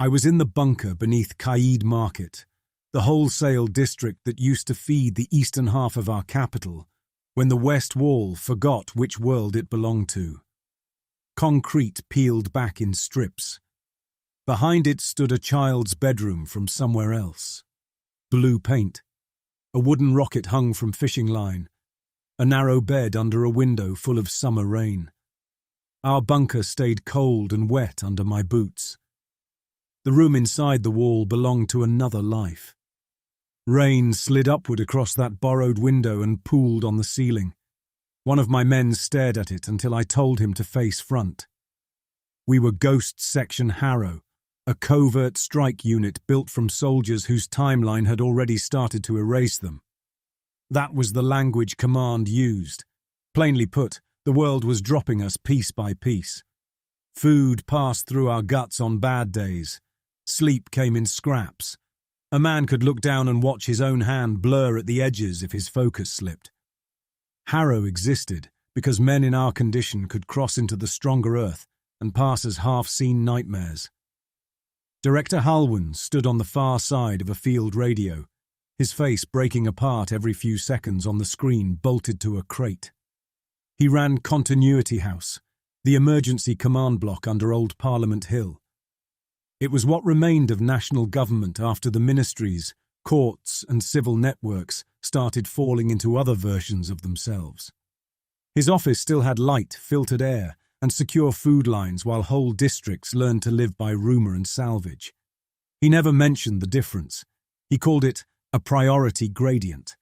I was in the bunker beneath Qaid Market, the wholesale district that used to feed the eastern half of our capital, when the West Wall forgot which world it belonged to. Concrete peeled back in strips. Behind it stood a child's bedroom from somewhere else. Blue paint. A wooden rocket hung from fishing line. A narrow bed under a window full of summer rain. Our bunker stayed cold and wet under my boots. The room inside the wall belonged to another life. Rain slid upward across that borrowed window and pooled on the ceiling. One of my men stared at it until I told him to face front. We were Ghost Section Harrow, a covert strike unit built from soldiers whose timeline had already started to erase them. That was the language command used. Plainly put, the world was dropping us piece by piece. Food passed through our guts on bad days. Sleep came in scraps. A man could look down and watch his own hand blur at the edges if his focus slipped. Harrow existed because men in our condition could cross into the stronger earth and pass as half-seen nightmares. Director Halwyn stood on the far side of a field radio, his face breaking apart every few seconds on the screen bolted to a crate. He ran Continuity House, the emergency command block under Old Parliament Hill. It was what remained of national government after the ministries, courts and civil networks started falling into other versions of themselves. His office still had light, filtered air, and secure food lines while whole districts learned to live by rumour and salvage. He never mentioned the difference. He called it a priority gradient.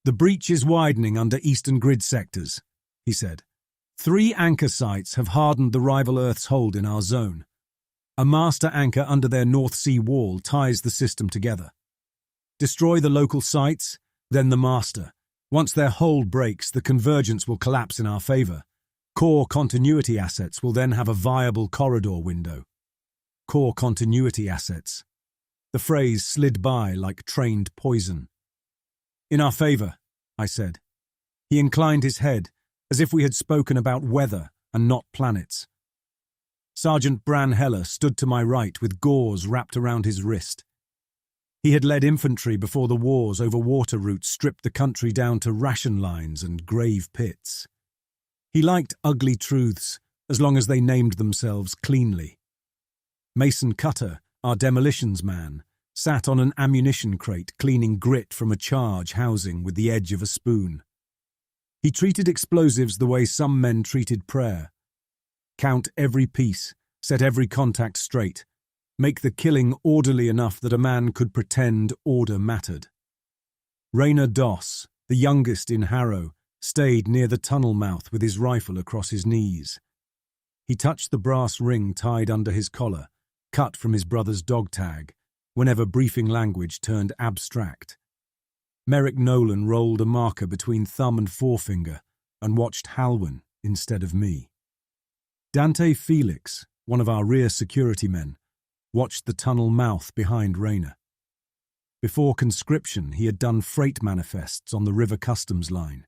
"The breach is widening under Eastern Grid sectors," he said. "3 anchor sites have hardened the rival Earth's hold in our zone. A master anchor under their North Sea wall ties the system together. Destroy the local sites, then the master. Once their hold breaks, the convergence will collapse in our favour. Core continuity assets will then have a viable corridor window." Core continuity assets. The phrase slid by like trained poison. "In our favour," I said. He inclined his head, as if we had spoken about weather and not planets. Sergeant Bran Heller stood to my right with gauze wrapped around his wrist. He had led infantry before the wars over water routes stripped the country down to ration lines and grave pits. He liked ugly truths, as long as they named themselves cleanly. Mason Cutter, our demolitions man, sat on an ammunition crate cleaning grit from a charge housing with the edge of a spoon. He treated explosives the way some men treated prayer. Count every piece, set every contact straight, make the killing orderly enough that a man could pretend order mattered. Raina Doss, the youngest in Harrow, stayed near the tunnel mouth with his rifle across his knees. He touched the brass ring tied under his collar, cut from his brother's dog tag, whenever briefing language turned abstract. Merrick Nolan rolled a marker between thumb and forefinger and watched Halwyn instead of me. Dante Felix, one of our rear security men, watched the tunnel mouth behind Raina. Before conscription, he had done freight manifests on the river customs line.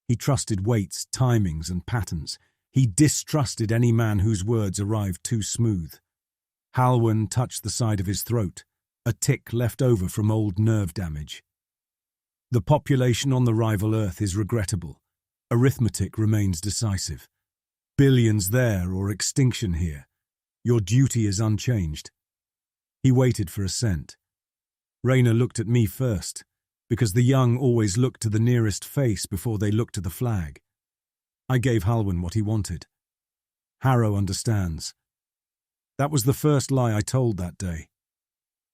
He trusted weights, timings, and patterns. He distrusted any man whose words arrived too smooth. Halwyn touched the side of his throat, a tick left over from old nerve damage. The population on the rival Earth is regrettable. Arithmetic remains decisive. Billions there or extinction here. Your duty is unchanged. He waited for assent. Raina looked at me first, because the young always looked to the nearest face before they looked to the flag. I gave Halwyn what he wanted. Harrow understands. That was the first lie I told that day.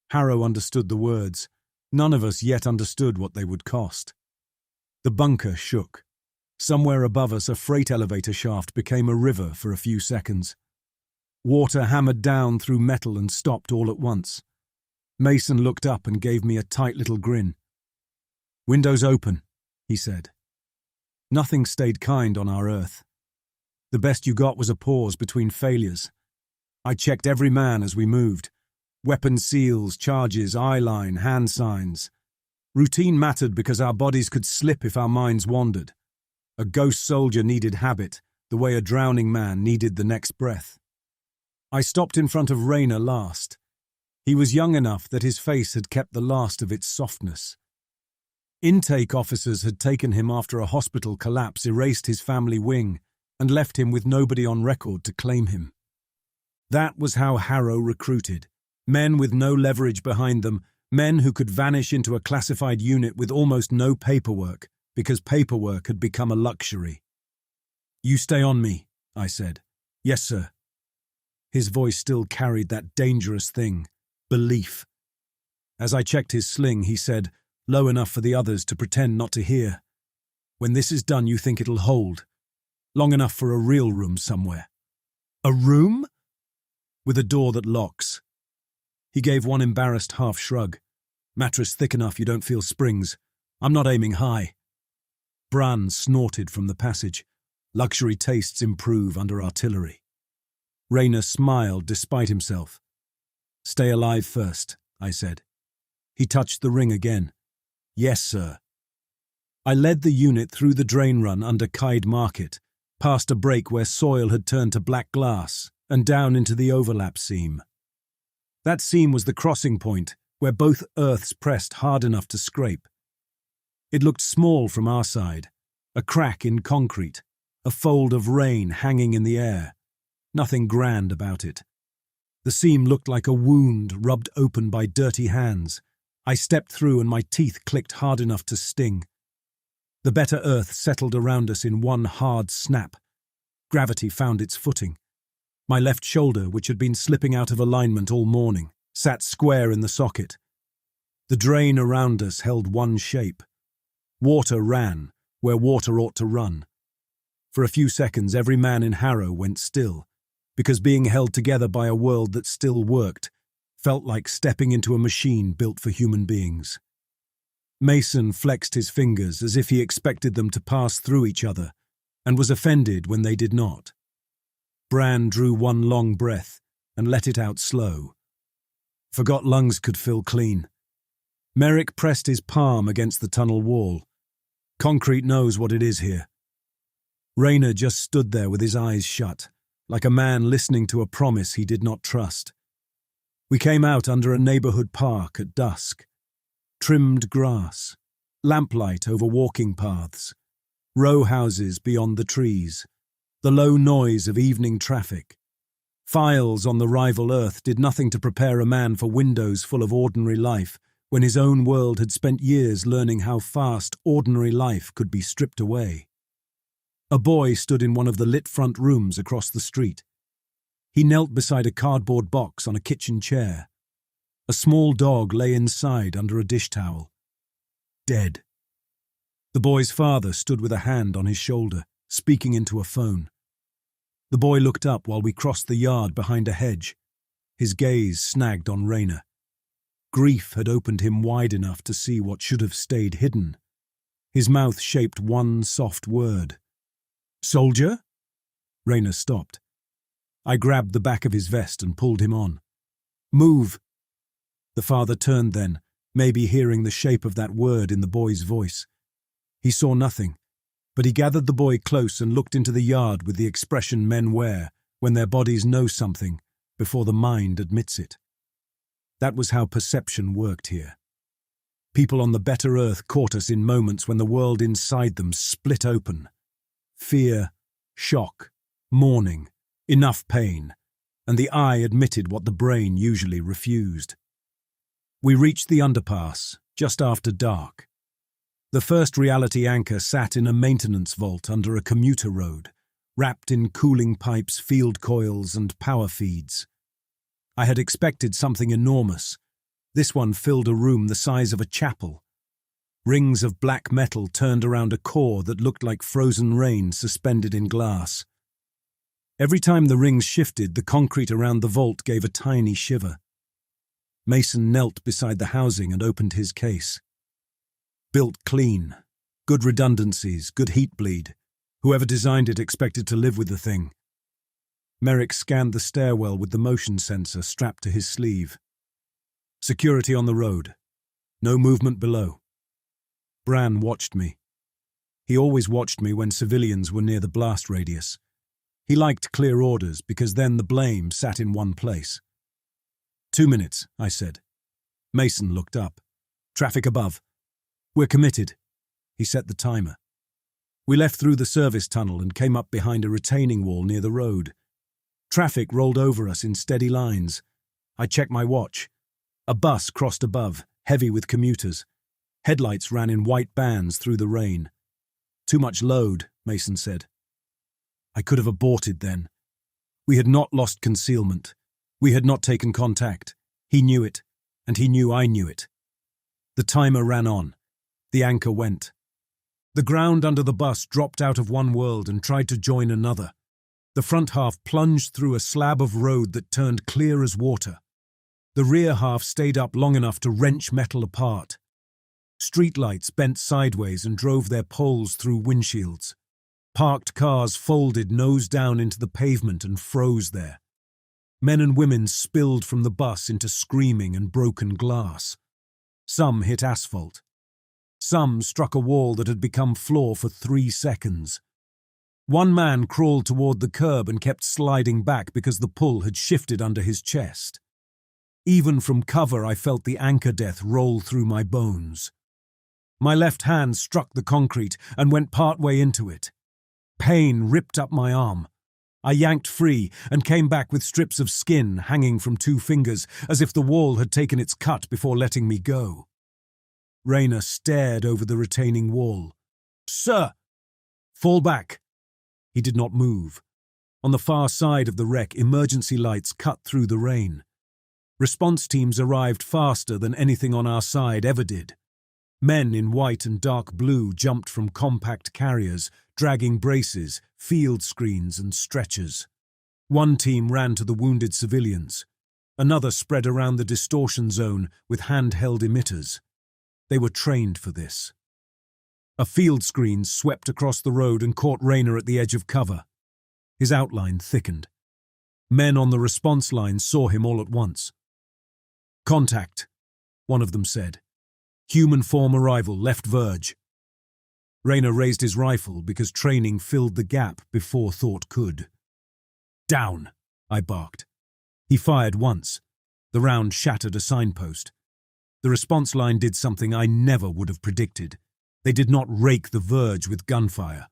Harrow understood the words. None of us yet understood what they would cost. The bunker shook. Somewhere above us, a freight elevator shaft became a river for a few seconds. Water hammered down through metal and stopped all at once. Mason looked up and gave me a tight little grin. "Windows open," he said. Nothing stayed kind on our Earth. The best you got was a pause between failures. I checked every man as we moved. Weapon seals, charges, eye line, hand signs. Routine mattered because our bodies could slip if our minds wandered. A ghost soldier needed habit, the way a drowning man needed the next breath. I stopped in front of Raina last, He was young enough that his face had kept the last of its softness. Intake officers had taken him after a hospital collapse erased his family wing and left him with nobody on record to claim him. That was how Harrow recruited. Men with no leverage behind them, men who could vanish into a classified unit with almost no paperwork, because paperwork had become a luxury. "You stay on me," I said. "Yes, sir." His voice still carried that dangerous thing, belief. As I checked his sling, he said, low enough for the others to pretend not to hear, "When this is done, you think it'll hold. Long enough for a real room somewhere." "A room?" "With a door that locks." He gave one embarrassed half shrug. "Mattress thick enough you don't feel springs. I'm not aiming high." Bran snorted from the passage. Luxury tastes improve under artillery. Raina smiled despite himself. "Stay alive first," I said. He touched the ring again. "Yes, sir." I led the unit through the drain run under Kide Market, past a break where soil had turned to black glass, and down into the overlap seam. That seam was the crossing point, where both earths pressed hard enough to scrape. It looked small from our side, a crack in concrete, a fold of rain hanging in the air. Nothing grand about it. The seam looked like a wound rubbed open by dirty hands. I stepped through and my teeth clicked hard enough to sting. The better earth settled around us in one hard snap. Gravity found its footing. My left shoulder, which had been slipping out of alignment all morning, sat square in the socket. The drain around us held one shape. Water ran where water ought to run. For a few seconds, every man in Harrow went still, because being held together by a world that still worked felt like stepping into a machine built for human beings. Mason flexed his fingers as if he expected them to pass through each other, and was offended when they did not. Bran drew one long breath and let it out slow. Forgot lungs could fill clean. Merrick pressed his palm against the tunnel wall. Concrete knows what it is here. Raina just stood there with his eyes shut, like a man listening to a promise he did not trust. We came out under a neighborhood park at dusk. Trimmed grass, lamplight over walking paths, row houses beyond the trees, the low noise of evening traffic. Files on the rival Earth did nothing to prepare a man for windows full of ordinary life when his own world had spent years learning how fast ordinary life could be stripped away. A boy stood in one of the lit front rooms across the street. He knelt beside a cardboard box on a kitchen chair. A small dog lay inside under a dish towel. Dead. The boy's father stood with a hand on his shoulder, speaking into a phone. The boy looked up while we crossed the yard behind a hedge. His gaze snagged on Raina. Grief had opened him wide enough to see what should have stayed hidden. His mouth shaped one soft word. "Soldier?" Raina stopped. I grabbed the back of his vest and pulled him on. "Move!" The father turned then, maybe hearing the shape of that word in the boy's voice. He saw nothing, but he gathered the boy close and looked into the yard with the expression men wear when their bodies know something before the mind admits it. That was how perception worked here. People on the better earth caught us in moments when the world inside them split open. Fear, shock, mourning, enough pain, and the eye admitted what the brain usually refused. We reached the underpass, just after dark. The first reality anchor sat in a maintenance vault under a commuter road, wrapped in cooling pipes, field coils, and power feeds. I had expected something enormous. This one filled a room the size of a chapel. Rings of black metal turned around a core that looked like frozen rain suspended in glass. Every time the rings shifted, the concrete around the vault gave a tiny shiver. Mason knelt beside the housing and opened his case. Built clean. Good redundancies, good heat bleed. Whoever designed it expected to live with the thing. Merrick scanned the stairwell with the motion sensor strapped to his sleeve. Security on the road. No movement below. Bran watched me. He always watched me when civilians were near the blast radius. He liked clear orders because then the blame sat in one place. 2 minutes, I said. Mason looked up. Traffic above. We're committed. He set the timer. We left through the service tunnel and came up behind a retaining wall near the road. Traffic rolled over us in steady lines. I checked my watch. A bus crossed above, heavy with commuters. Headlights ran in white bands through the rain. Too much load, Mason said. I could have aborted then. We had not lost concealment. We had not taken contact. He knew it, and he knew I knew it. The timer ran on. The anchor went. The ground under the bus dropped out of one world and tried to join another. The front half plunged through a slab of road that turned clear as water. The rear half stayed up long enough to wrench metal apart. Streetlights bent sideways and drove their poles through windshields. Parked cars folded nose down into the pavement and froze there. Men and women spilled from the bus into screaming and broken glass. Some hit asphalt. Some struck a wall that had become floor for 3 seconds. One man crawled toward the curb and kept sliding back because the pull had shifted under his chest. Even from cover, I felt the anchor death roll through my bones. My left hand struck the concrete and went partway into it. Pain ripped up my arm. I yanked free and came back with strips of skin hanging from 2 fingers, as if the wall had taken its cut before letting me go. Raina stared over the retaining wall. "Sir!" "Fall back." He did not move. On the far side of the wreck, emergency lights cut through the rain. Response teams arrived faster than anything on our side ever did. Men in white and dark blue jumped from compact carriers, dragging braces, field screens and stretchers. One team ran to the wounded civilians. Another spread around the distortion zone with handheld emitters. They were trained for this. A field screen swept across the road and caught Raina at the edge of cover. His outline thickened. Men on the response line saw him all at once. "Contact," one of them said. "Human form arrival, left verge." Raina raised his rifle because training filled the gap before thought could. "Down," I barked. He fired once. The round shattered a signpost. The response line did something I never would have predicted. They did not rake the verge with gunfire.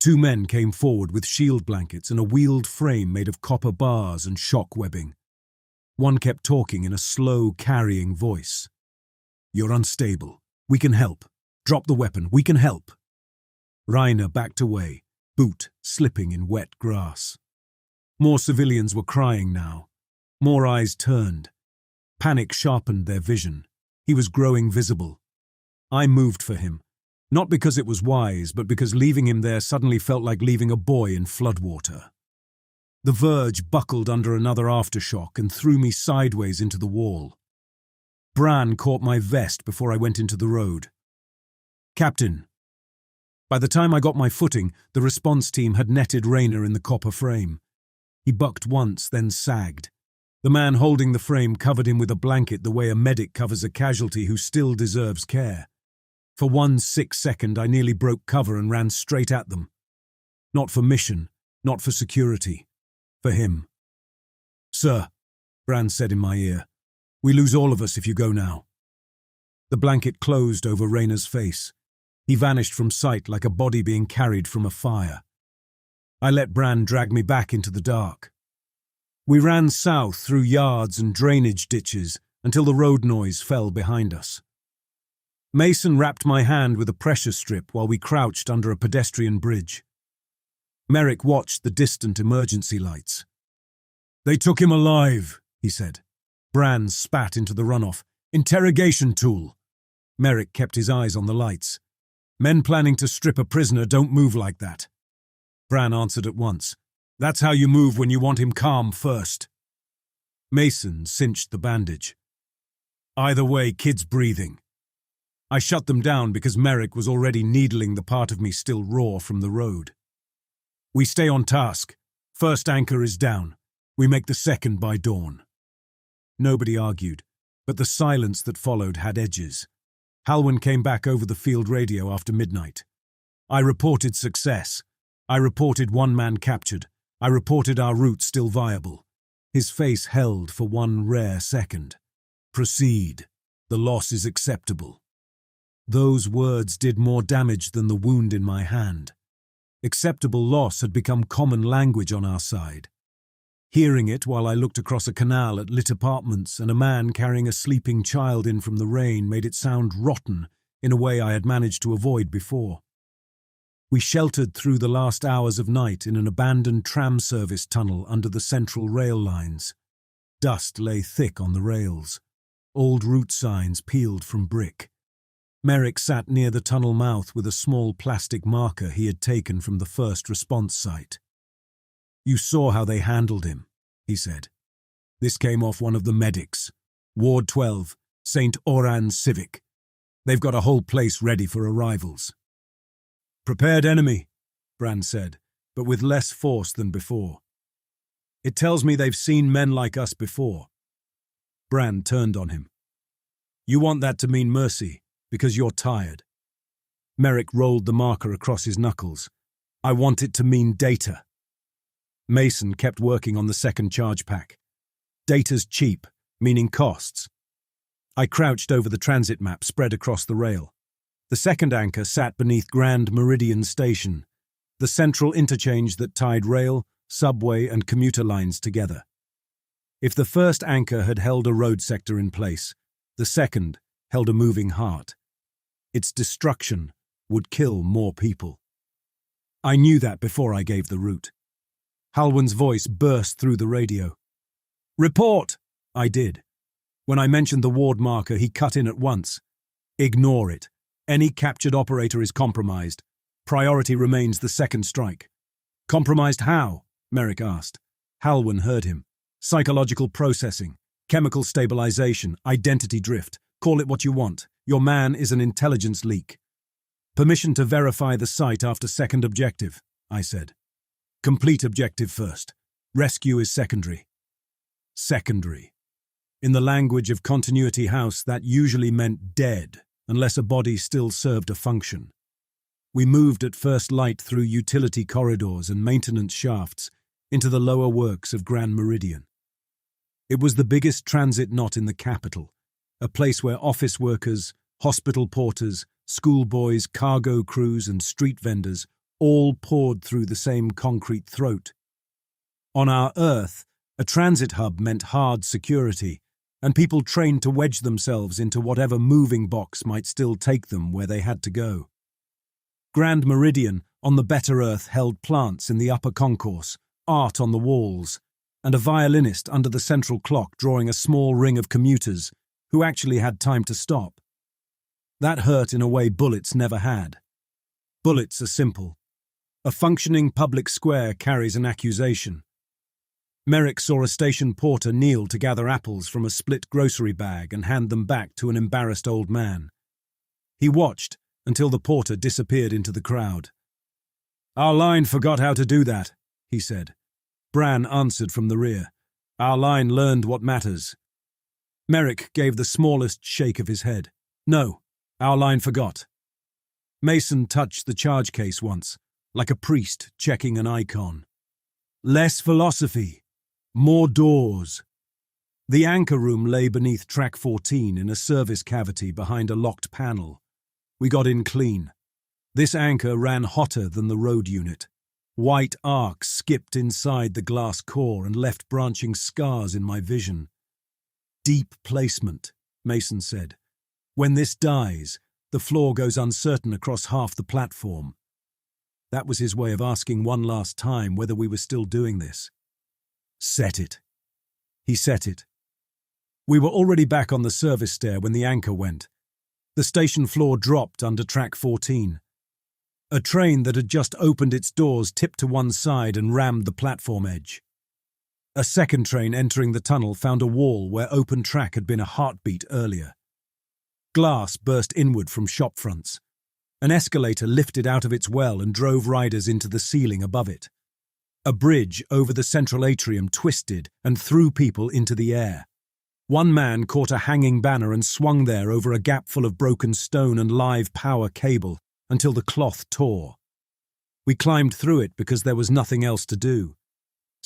2 men came forward with shield blankets and a wheeled frame made of copper bars and shock webbing. One kept talking in a slow, carrying voice. "You're unstable. We can help. Drop the weapon. We can help." Raina backed away, boot slipping in wet grass. More civilians were crying now. More eyes turned. Panic sharpened their vision. He was growing visible. I moved for him, not because it was wise, but because leaving him there suddenly felt like leaving a boy in floodwater. The verge buckled under another aftershock and threw me sideways into the wall. Bran caught my vest before I went into the road. "Captain." By the time I got my footing, the response team had netted Raina in the copper frame. He bucked once, then sagged. The man holding the frame covered him with a blanket the way a medic covers a casualty who still deserves care. For 1 sick second, I nearly broke cover and ran straight at them. Not for mission, not for security. For him. "Sir," Bran said in my ear, "we lose all of us if you go now." The blanket closed over Raina's face. He vanished from sight like a body being carried from a fire. I let Bran drag me back into the dark. We ran south through yards and drainage ditches until the road noise fell behind us. Mason wrapped my hand with a pressure strip while we crouched under a pedestrian bridge. Merrick watched the distant emergency lights. "They took him alive," he said. Bran spat into the runoff. "Interrogation tool." Merrick kept his eyes on the lights. "Men planning to strip a prisoner don't move like that." Bran answered at once. "That's how you move when you want him calm first." Mason cinched the bandage. "Either way, kid's breathing." I shut them down because Merrick was already needling the part of me still raw from the road. "We stay on task. First anchor is down. We make the second by dawn." Nobody argued, but the silence that followed had edges. Halwyn came back over the field radio after midnight. "I reported success. I reported 1 man captured. I reported our route still viable. His face held for one rare second. "Proceed. The loss is acceptable." Those words did more damage than the wound in my hand. Acceptable loss had become common language on our side. Hearing it while I looked across a canal at lit apartments and a man carrying a sleeping child in from the rain made it sound rotten in a way I had managed to avoid before. We sheltered through the last hours of night in an abandoned tram service tunnel under the central rail lines. Dust lay thick on the rails. Old route signs peeled from brick. Merrick sat near the tunnel mouth with a small plastic marker he had taken from the first response site. "You saw how they handled him," he said. "This came off one of the medics. Ward 12, St. Oran's Civic. They've got a whole place ready for arrivals." "Prepared enemy," Brand said, but with less force than before. "It tells me they've seen men like us before." Brand turned on him. "You want that to mean mercy, because you're tired." Merrick rolled the marker across his knuckles. "I want it to mean data." Mason kept working on the second charge pack. "Data's cheap, meaning costs." I crouched over the transit map spread across the rail. The second anchor sat beneath Grand Meridian Station, the central interchange that tied rail, subway, and commuter lines together. If the first anchor had held a road sector in place, the second held a moving heart. Its destruction would kill more people. I knew that before I gave the route. Halwyn's voice burst through the radio. "Report!" I did. When I mentioned the ward marker, he cut in at once. "Ignore it. Any captured operator is compromised. Priority remains the second strike." "Compromised how?" Merrick asked. Halwyn heard him. "Psychological processing, chemical stabilization, identity drift. Call it what you want. Your man is an intelligence leak." "Permission to verify the site after second objective," I said. "Complete objective first. Rescue is secondary." Secondary. In the language of Continuity House, that usually meant dead, unless a body still served a function. We moved at first light through utility corridors and maintenance shafts into the lower works of Grand Meridian. It was the biggest transit knot in the capital, a place where office workers, hospital porters, schoolboys, cargo crews, and street vendors all poured through the same concrete throat. On our Earth, a transit hub meant hard security, and people trained to wedge themselves into whatever moving box might still take them where they had to go. Grand Meridian, on the better Earth, held plants in the upper concourse, art on the walls, and a violinist under the central clock drawing a small ring of commuters who actually had time to stop. That hurt in a way bullets never had. Bullets are simple. A functioning public square carries an accusation. Merrick saw a station porter kneel to gather apples from a split grocery bag and hand them back to an embarrassed old man. He watched until the porter disappeared into the crowd. "Our line forgot how to do that," he said. Bran answered from the rear. "Our line learned what matters." Merrick gave the smallest shake of his head. "No, our line forgot." Mason touched the charge case once, like a priest checking an icon. "Less philosophy. More doors." The anchor room lay beneath track 14 in a service cavity behind a locked panel. We got in clean. This anchor ran hotter than the road unit. White arcs skipped inside the glass core and left branching scars in my vision. "Deep placement," Mason said. "When this dies, the floor goes uncertain across half the platform." That was his way of asking one last time whether we were still doing this. "Set it." He set it. We were already back on the service stair when the anchor went. The station floor dropped under track 14. A train that had just opened its doors tipped to one side and rammed the platform edge. A second train entering the tunnel found a wall where open track had been a heartbeat earlier. Glass burst inward from shop fronts. An escalator lifted out of its well and drove riders into the ceiling above it. A bridge over the central atrium twisted and threw people into the air. One man caught a hanging banner and swung there over a gap full of broken stone and live power cable until the cloth tore. We climbed through it because there was nothing else to do.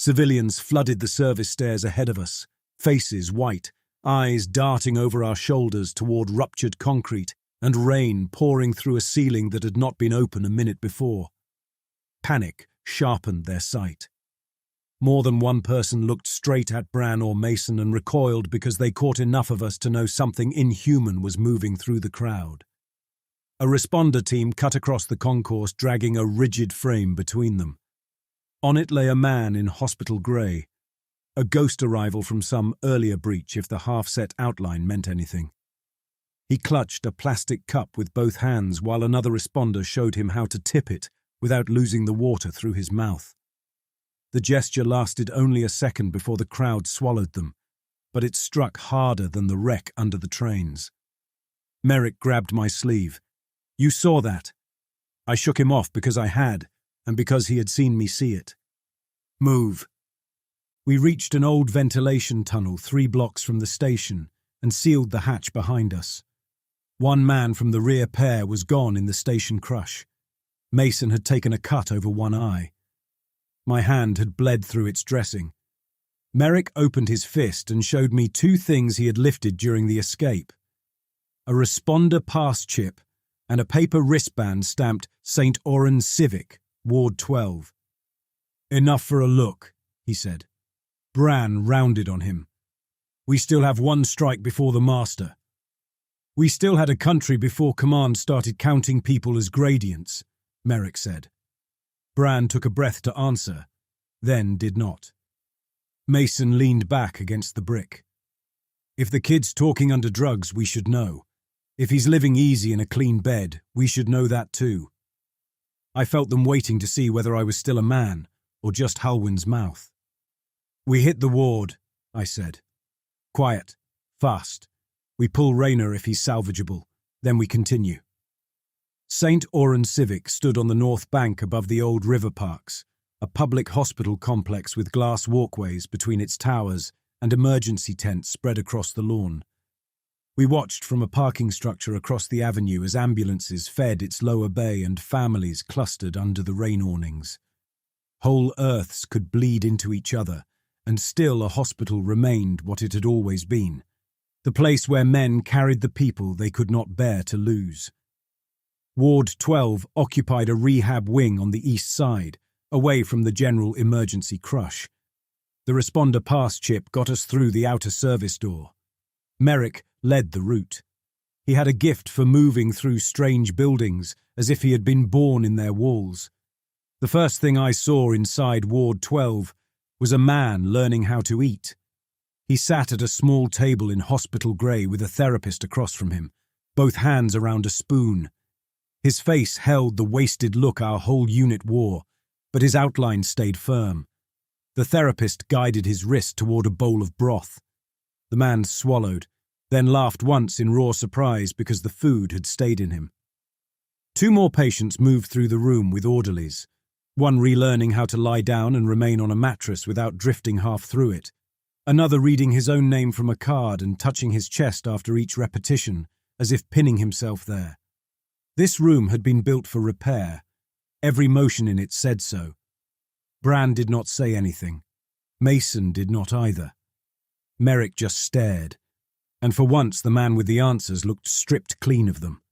Civilians flooded the service stairs ahead of us, faces white, eyes darting over our shoulders toward ruptured concrete, and rain pouring through a ceiling that had not been open a minute before. Panic sharpened their sight. More than one person looked straight at Bran or Mason and recoiled because they caught enough of us to know something inhuman was moving through the crowd. A responder team cut across the concourse, dragging a rigid frame between them. On it lay a man in hospital grey, a ghost arrival from some earlier breach if the half-set outline meant anything. He clutched a plastic cup with both hands while another responder showed him how to tip it without losing the water through his mouth. The gesture lasted only a second before the crowd swallowed them, but it struck harder than the wreck under the trains. Merrick grabbed my sleeve. "You saw that." I shook him off because I had, and because he had seen me see it. "Move." We reached an old ventilation tunnel 3 blocks from the station and sealed the hatch behind us. One man from the rear pair was gone in the station crush. Mason had taken a cut over one eye. My hand had bled through its dressing. Merrick opened his fist and showed me 2 things he had lifted during the escape: a responder pass chip and a paper wristband stamped St. Oran's Civic, Ward 12. "Enough for a look," he said. Bran rounded on him. "We still have 1 strike before the master." "We still had a country before command started counting people as gradients," Merrick said. Bran took a breath to answer, then did not. Mason leaned back against the brick. "If the kid's talking under drugs, we should know. If he's living easy in a clean bed, we should know that too." I felt them waiting to see whether I was still a man or just Halwyn's mouth. "We hit the ward," I said. "Quiet. Fast. We pull Raina if he's salvageable. Then we continue." St. Oran's Civic stood on the north bank above the old river parks, a public hospital complex with glass walkways between its towers and emergency tents spread across the lawn. We watched from a parking structure across the avenue as ambulances fed its lower bay and families clustered under the rain awnings. Whole earths could bleed into each other, and still a hospital remained what it had always been, the place where men carried the people they could not bear to lose. Ward 12 occupied a rehab wing on the east side, away from the general emergency crush. The responder pass chip got us through the outer service door. Merrick led the route. He had a gift for moving through strange buildings as if he had been born in their walls. The first thing I saw inside Ward 12 was a man learning how to eat. He sat at a small table in hospital grey with a therapist across from him, both hands around a spoon. His face held the wasted look our whole unit wore, but his outline stayed firm. The therapist guided his wrist toward a bowl of broth. The man swallowed, then laughed once in raw surprise because the food had stayed in him. 2 more patients moved through the room with orderlies, one relearning how to lie down and remain on a mattress without drifting half through it, another reading his own name from a card and touching his chest after each repetition, as if pinning himself there. This room had been built for repair. Every motion in it said so. Bran did not say anything. Mason did not either. Merrick just stared, and for once the man with the answers looked stripped clean of them.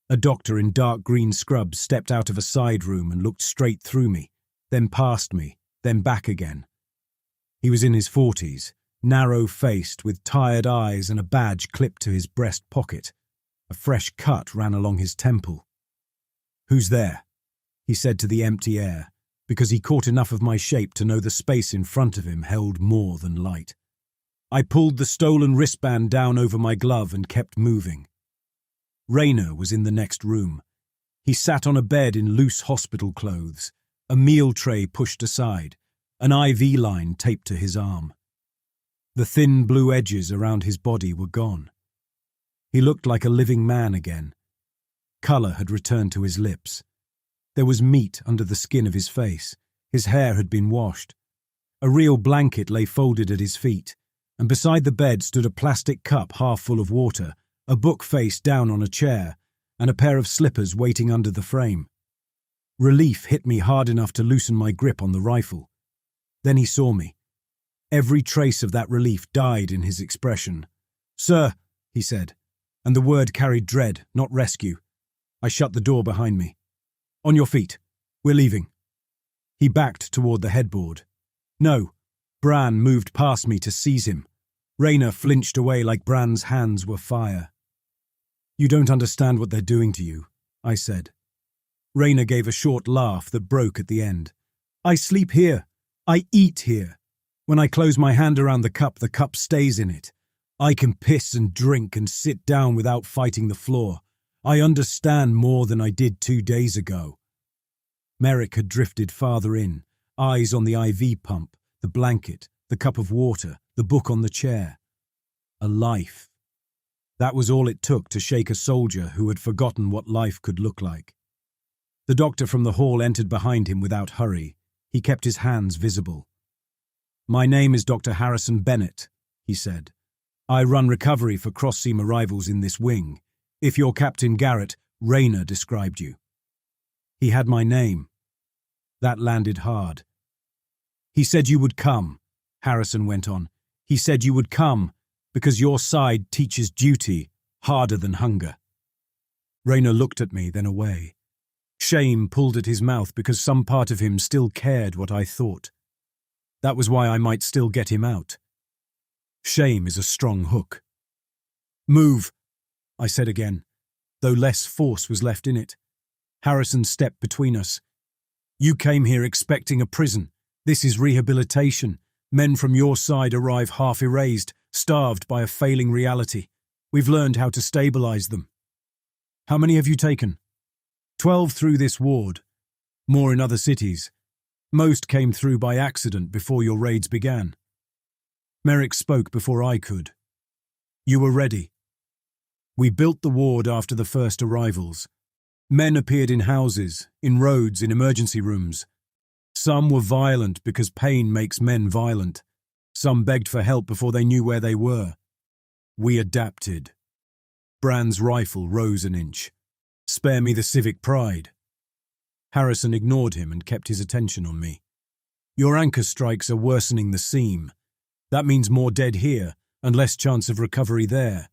A doctor in dark green scrubs stepped out of a side room and looked straight through me, then past me, then back again. He was in his 40s, narrow-faced, with tired eyes and a badge clipped to his breast pocket. A fresh cut ran along his temple. "Who's there?" he said to the empty air, because he caught enough of my shape to know the space in front of him held more than light. I pulled the stolen wristband down over my glove and kept moving. Raina was in the next room. He sat on a bed in loose hospital clothes, a meal tray pushed aside, an IV line taped to his arm. The thin blue edges around his body were gone. He looked like a living man again. Colour had returned to his lips. There was meat under the skin of his face. His hair had been washed. A real blanket lay folded at his feet, and beside the bed stood a plastic cup half full of water, a book face down on a chair, and a pair of slippers waiting under the frame. Relief hit me hard enough to loosen my grip on the rifle. Then he saw me. Every trace of that relief died in his expression. "Sir," he said, and the word carried dread, not rescue. I shut the door behind me. "On your feet. We're leaving." He backed toward the headboard. "No." Bran moved past me to seize him. Raina flinched away like Bran's hands were fire. "You don't understand what they're doing to you," I said. Raina gave a short laugh that broke at the end. "I sleep here. I eat here. When I close my hand around the cup stays in it. I can piss and drink and sit down without fighting the floor. I understand more than I did 2 days ago." Merrick had drifted farther in, eyes on the IV pump, the blanket, the cup of water, the book on the chair. A life. That was all it took to shake a soldier who had forgotten what life could look like. The doctor from the hall entered behind him without hurry. He kept his hands visible. "My name is Dr. Harrison Bennett," he said. "I run recovery for cross-seam arrivals in this wing. If you're Captain Garret, Raina described you." He had my name. That landed hard. "He said you would come," Harrison went on. "He said you would come because your side teaches duty harder than hunger." Raina looked at me, then away. Shame pulled at his mouth because some part of him still cared what I thought. That was why I might still get him out. Shame is a strong hook. "Move," I said again, though less force was left in it. Harrison stepped between us. "You came here expecting a prison. This is rehabilitation. Men from your side arrive half erased, starved by a failing reality. We've learned how to stabilize them." "How many have you taken?" 12 through this ward. More in other cities. Most came through by accident before your raids began." Merrick spoke before I could. "You were ready. We built the ward after the first arrivals. Men appeared in houses, in roads, in emergency rooms. Some were violent because pain makes men violent. Some begged for help before they knew where they were. We adapted." Bran's rifle rose an inch. "Spare me the civic pride." Harrison ignored him and kept his attention on me. "Your anchor strikes are worsening the seam. That means more dead here and less chance of recovery there.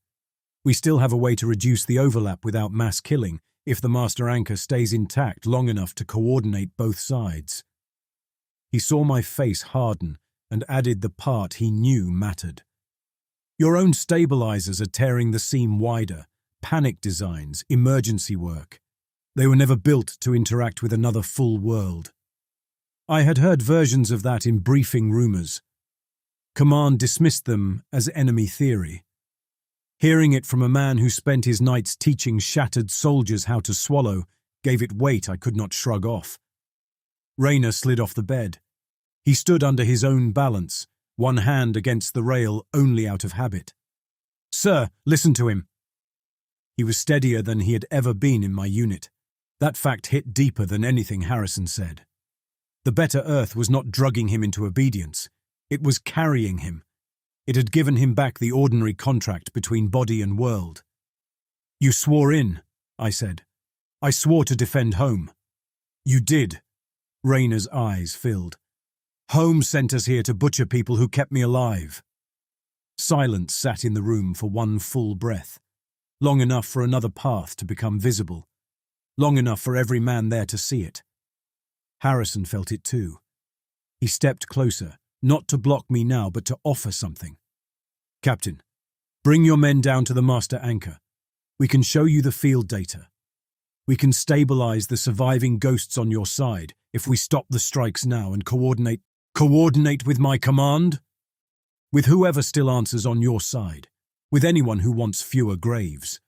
We still have a way to reduce the overlap without mass killing if the master anchor stays intact long enough to coordinate both sides." He saw my face harden and added the part he knew mattered. "Your own stabilizers are tearing the seam wider. Panic designs, emergency work. They were never built to interact with another full world." I had heard versions of that in briefing rumors. Command dismissed them as enemy theory. Hearing it from a man who spent his nights teaching shattered soldiers how to swallow gave it weight I could not shrug off. Raina slid off the bed. He stood under his own balance, one hand against the rail only out of habit. "Sir, listen to him." He was steadier than he had ever been in my unit. That fact hit deeper than anything Harrison said. The better Earth was not drugging him into obedience. It was carrying him. It had given him back the ordinary contract between body and world. "You swore in," I said. "I swore to defend home." "You did." Raina's eyes filled. "Home sent us here to butcher people who kept me alive." Silence sat in the room for one full breath, long enough for another path to become visible, long enough for every man there to see it. Harrison felt it too. He stepped closer, not to block me now, but to offer something. "Captain, bring your men down to the master anchor. We can show you the field data. We can stabilize the surviving ghosts on your side if we stop the strikes now and coordinate with my command? With whoever still answers on your side, with anyone who wants fewer graves."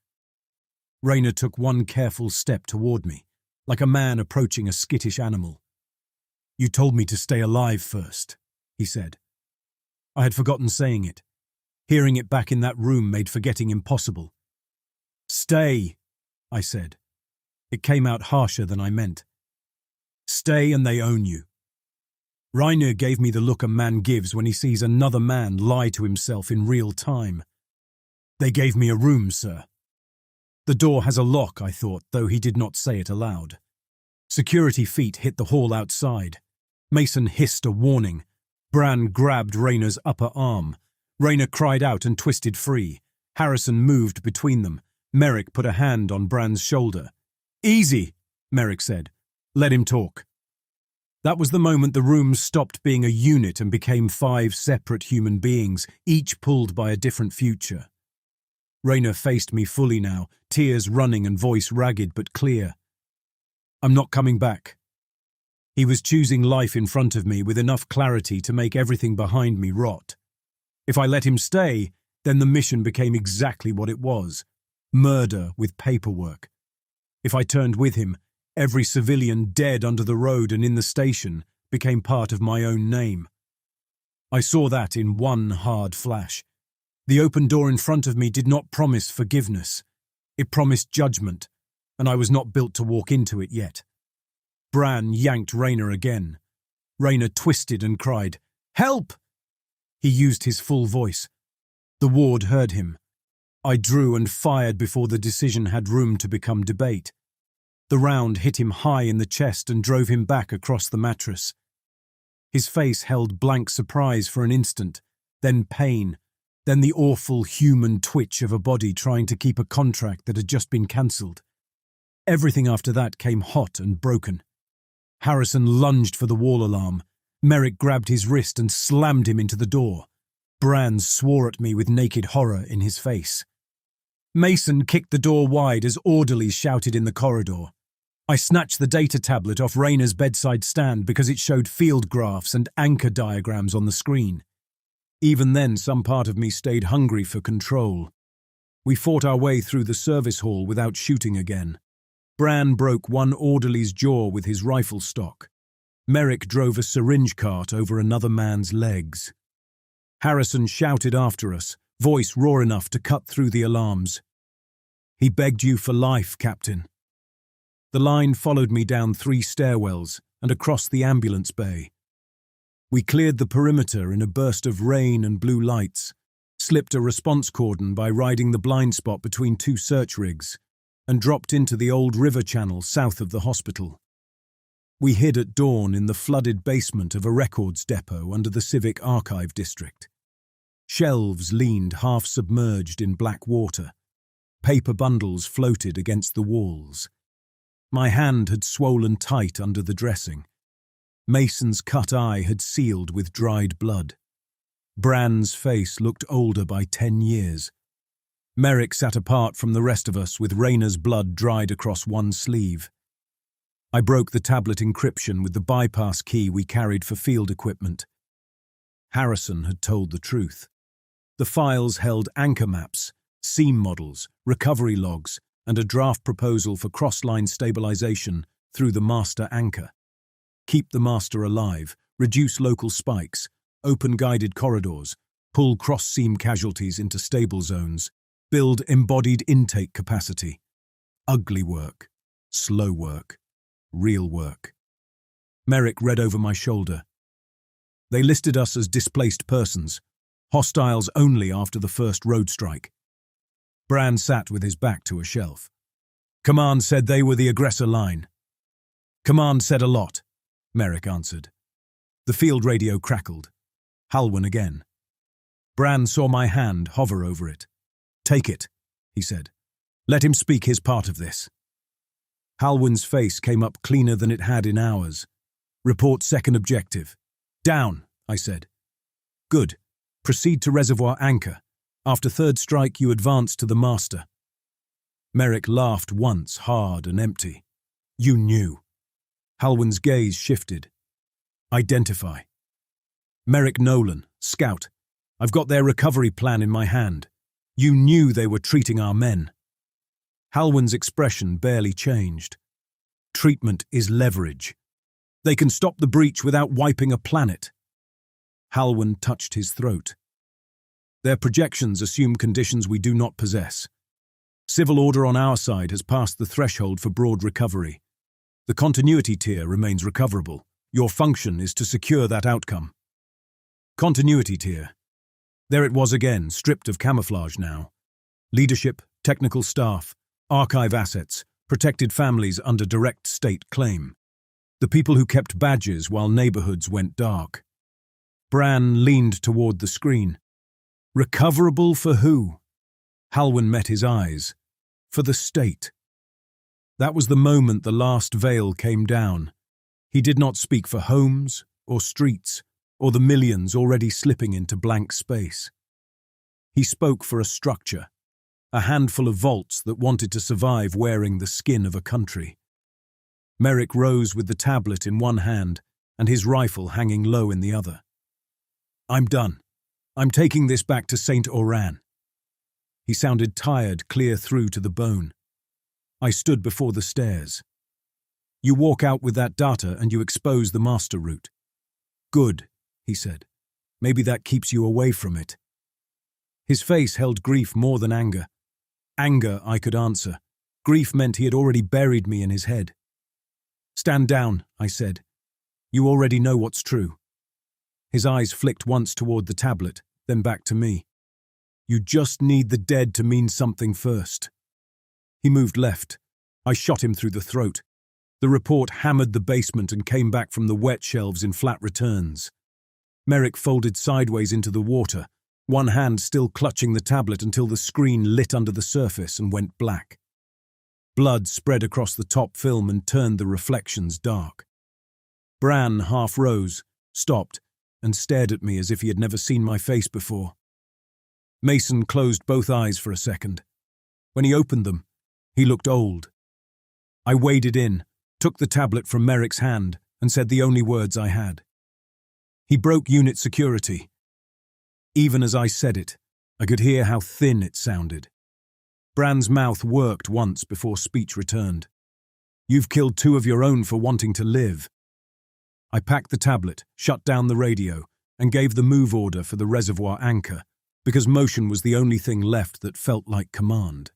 Raina took one careful step toward me, like a man approaching a skittish animal. "You told me to stay alive first," he said. I had forgotten saying it. Hearing it back in that room made forgetting impossible. "Stay," I said. It came out harsher than I meant. "Stay and they own you." Raina gave me the look a man gives when he sees another man lie to himself in real time. "They gave me a room, sir." The door has a lock, I thought, though he did not say it aloud. Security feet hit the hall outside. Mason hissed a warning. Bran grabbed Raina's upper arm. Raina cried out and twisted free. Harrison moved between them. Merrick put a hand on Bran's shoulder. "Easy," Merrick said. "Let him talk." That was the moment the room stopped being a unit and became 5 separate human beings, each pulled by a different future. Raina faced me fully now, tears running and voice ragged but clear. "I'm not coming back." He was choosing life in front of me with enough clarity to make everything behind me rot. If I let him stay, then the mission became exactly what it was: murder with paperwork. If I turned with him, every civilian dead under the road and in the station became part of my own name. I saw that in one hard flash. The open door in front of me did not promise forgiveness. It promised judgment, and I was not built to walk into it yet. Bran yanked Raina again. Raina twisted and cried, "Help!" He used his full voice. The ward heard him. I drew and fired before the decision had room to become debate. The round hit him high in the chest and drove him back across the mattress. His face held blank surprise for an instant, then pain, then the awful human twitch of a body trying to keep a contract that had just been cancelled. Everything after that came hot and broken. Harrison lunged for the wall alarm. Merrick grabbed his wrist and slammed him into the door. Bran swore at me with naked horror in his face. Mason kicked the door wide as orderlies shouted in the corridor. I snatched the data tablet off Raina's bedside stand because it showed field graphs and anchor diagrams on the screen. Even then, some part of me stayed hungry for control. We fought our way through the service hall without shooting again. Bran broke one orderly's jaw with his rifle stock. Merrick drove a syringe cart over another man's legs. Harrison shouted after us, voice raw enough to cut through the alarms. "He begged you for life, Captain." The line followed me down 3 stairwells and across the ambulance bay. We cleared the perimeter in a burst of rain and blue lights, slipped a response cordon by riding the blind spot between 2 search rigs, and dropped into the old river channel south of the hospital. We hid at dawn in the flooded basement of a records depot under the civic archive district. Shelves leaned half-submerged in black water. Paper bundles floated against the walls. My hand had swollen tight under the dressing. Mason's cut eye had sealed with dried blood. Bran's face looked older by 10 years. Merrick sat apart from the rest of us with Raina's blood dried across one sleeve. I broke the tablet encryption with the bypass key we carried for field equipment. Harrison had told the truth. The files held anchor maps, seam models, recovery logs, and a draft proposal for cross-line stabilization through the master anchor. Keep the master alive, reduce local spikes, open guided corridors, pull cross-seam casualties into stable zones, build embodied intake capacity. Ugly work, slow work, real work. Merrick read over my shoulder. They listed us as displaced persons, hostiles only after the first road strike. Bran sat with his back to a shelf. Command said they were the aggressor line. Command said a lot, Merrick answered. The field radio crackled. Halwyn again. Bran saw my hand hover over it. Take it, he said. Let him speak his part of this. Halwyn's face came up cleaner than it had in hours. Report second objective. Down, I said. Good. Proceed to Reservoir anchor. After third strike, you advance to the master. Merrick laughed once, hard and empty. You knew. Halwyn's gaze shifted. Identify. Merrick Nolan, scout. I've got their recovery plan in my hand. You knew they were treating our men. Halwyn's expression barely changed. Treatment is leverage. They can stop the breach without wiping a planet. Halwyn touched his throat. Their projections assume conditions we do not possess. Civil order on our side has passed the threshold for broad recovery. The continuity tier remains recoverable. Your function is to secure that outcome. Continuity tier. There it was again, stripped of camouflage now. Leadership, technical staff, archive assets, protected families under direct state claim. The people who kept badges while neighborhoods went dark. Bran leaned toward the screen. Recoverable for who? Halwyn met his eyes. For the state. That was the moment the last veil came down. He did not speak for homes or streets or the millions already slipping into blank space. He spoke for a structure, a handful of vaults that wanted to survive wearing the skin of a country. Merrick rose with the tablet in one hand and his rifle hanging low in the other. I'm done. I'm taking this back to St. Oran. He sounded tired clear through to the bone. I stood before the stairs. You walk out with that data and you expose the master route. Good, he said. Maybe that keeps you away from it. His face held grief more than anger. Anger I could answer. Grief meant he had already buried me in his head. Stand down, I said. You already know what's true. His eyes flicked once toward the tablet, then back to me. You just need the dead to mean something first. He moved left. I shot him through the throat. The report hammered the basement and came back from the wet shelves in flat returns. Merrick folded sideways into the water, one hand still clutching the tablet until the screen lit under the surface and went black. Blood spread across the top film and turned the reflections dark. Bran half rose, stopped, and stared at me as if he had never seen my face before. Mason closed both eyes for a second. When he opened them, he looked old. I waded in, took the tablet from Merrick's hand, and said the only words I had. He broke unit security. Even as I said it, I could hear how thin it sounded. Bran's mouth worked once before speech returned. You've killed 2 of your own for wanting to live. I packed the tablet, shut down the radio, and gave the move order for the reservoir anchor, because motion was the only thing left that felt like command.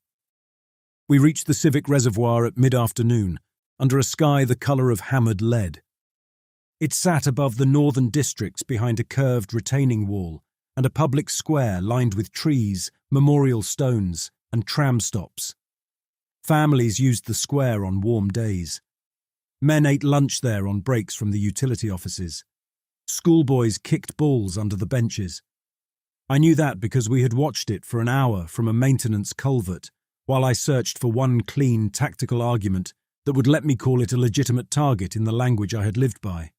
We reached the civic reservoir at mid-afternoon, under a sky the colour of hammered lead. It sat above the northern districts behind a curved retaining wall and a public square lined with trees, memorial stones, and tram stops. Families used the square on warm days. Men ate lunch there on breaks from the utility offices. Schoolboys kicked balls under the benches. I knew that because we had watched it for an hour from a maintenance culvert while I searched for one clean, tactical argument that would let me call it a legitimate target in the language I had lived by.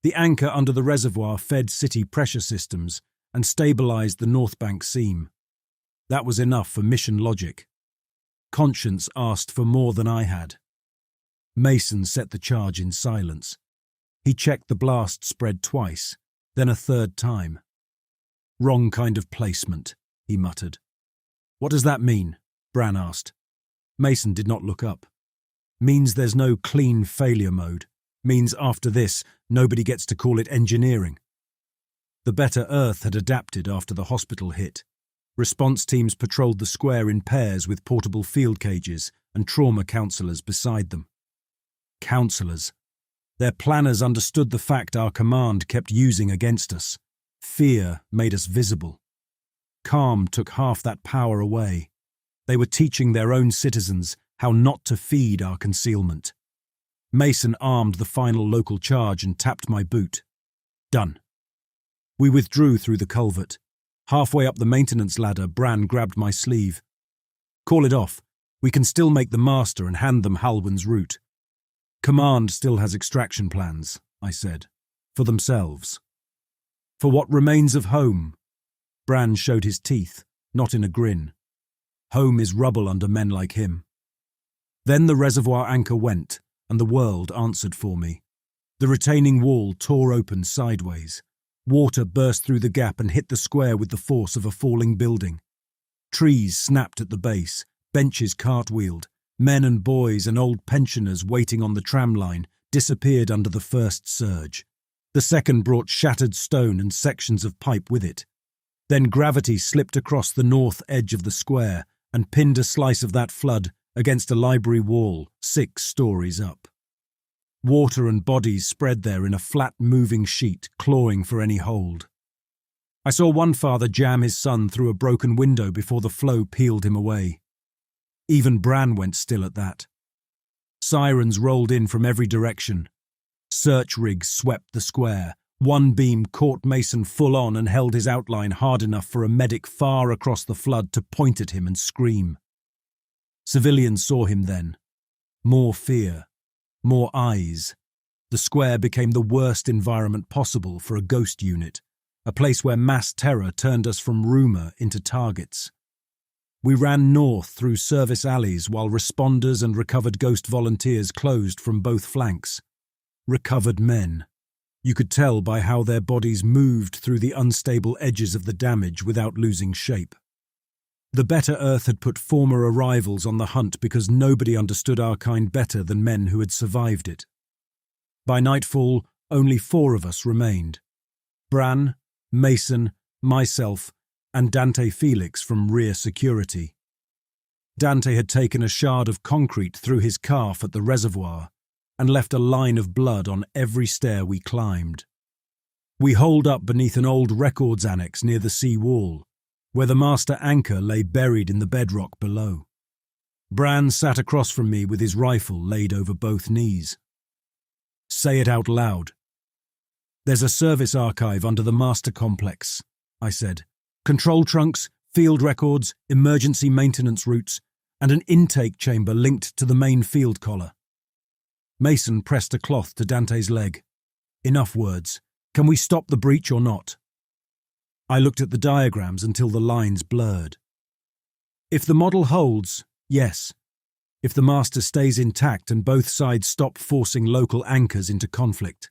The anchor under the reservoir fed city pressure systems and stabilized the North Bank seam. That was enough for mission logic. Conscience asked for more than I had. Mason set the charge in silence. He checked the blast spread twice, then a third time. Wrong kind of placement, he muttered. What does that mean? Bran asked. Mason did not look up. Means there's no clean failure mode. Means after this, nobody gets to call it engineering. The better Earth had adapted after the hospital hit. Response teams patrolled the square in pairs with portable field cages and trauma counsellors beside them. Counsellors. Their planners understood the fact our command kept using against us. Fear made us visible. Calm took half that power away. They were teaching their own citizens how not to feed our concealment. Mason armed the final local charge and tapped my boot. Done. We withdrew through the culvert. Halfway up the maintenance ladder, Bran grabbed my sleeve. Call it off. We can still make the master and hand them Halwyn's route. Command still has extraction plans, I said. For themselves. For what remains of home. Bran showed his teeth, not in a grin. Home is rubble under men like him. Then the reservoir anchor went, and the world answered for me. The retaining wall tore open sideways. Water burst through the gap and hit the square with the force of a falling building. Trees snapped at the base, benches cartwheeled, men and boys and old pensioners waiting on the tram line disappeared under the first surge. The second brought shattered stone and sections of pipe with it. Then gravity slipped across the north edge of the square and pinned a slice of that flood against a library wall 6 stories up. Water and bodies spread there in a flat moving sheet, clawing for any hold. I saw one father jam his son through a broken window before the flow peeled him away. Even Bran went still at that. Sirens rolled in from every direction. Search rigs swept the square, One beam caught Mason full on and held his outline hard enough for a medic far across the flood to point at him and scream. Civilians saw him then. More fear. More eyes. The square became the worst environment possible for a ghost unit, a place where mass terror turned us from rumour into targets. We ran north through service alleys while responders and recovered ghost volunteers closed from both flanks. Recovered men. You could tell by how their bodies moved through the unstable edges of the damage without losing shape. The better Earth had put former arrivals on the hunt because nobody understood our kind better than men who had survived it. By nightfall, only 4 of us remained. Bran, Mason, myself, and Dante Felix from rear security. Dante had taken a shard of concrete through his calf at the reservoir and left a line of blood on every stair we climbed. We holed up beneath an old records annex near the sea wall, where the master anchor lay buried in the bedrock below. Bran sat across from me with his rifle laid over both knees. Say it out loud. There's a service archive under the master complex, I said. Control trunks, field records, emergency maintenance routes, and an intake chamber linked to the main field collar. Mason pressed a cloth to Dante's leg. Enough words. Can we stop the breach or not? I looked at the diagrams until the lines blurred. If the model holds, yes. If the master stays intact and both sides stop forcing local anchors into conflict.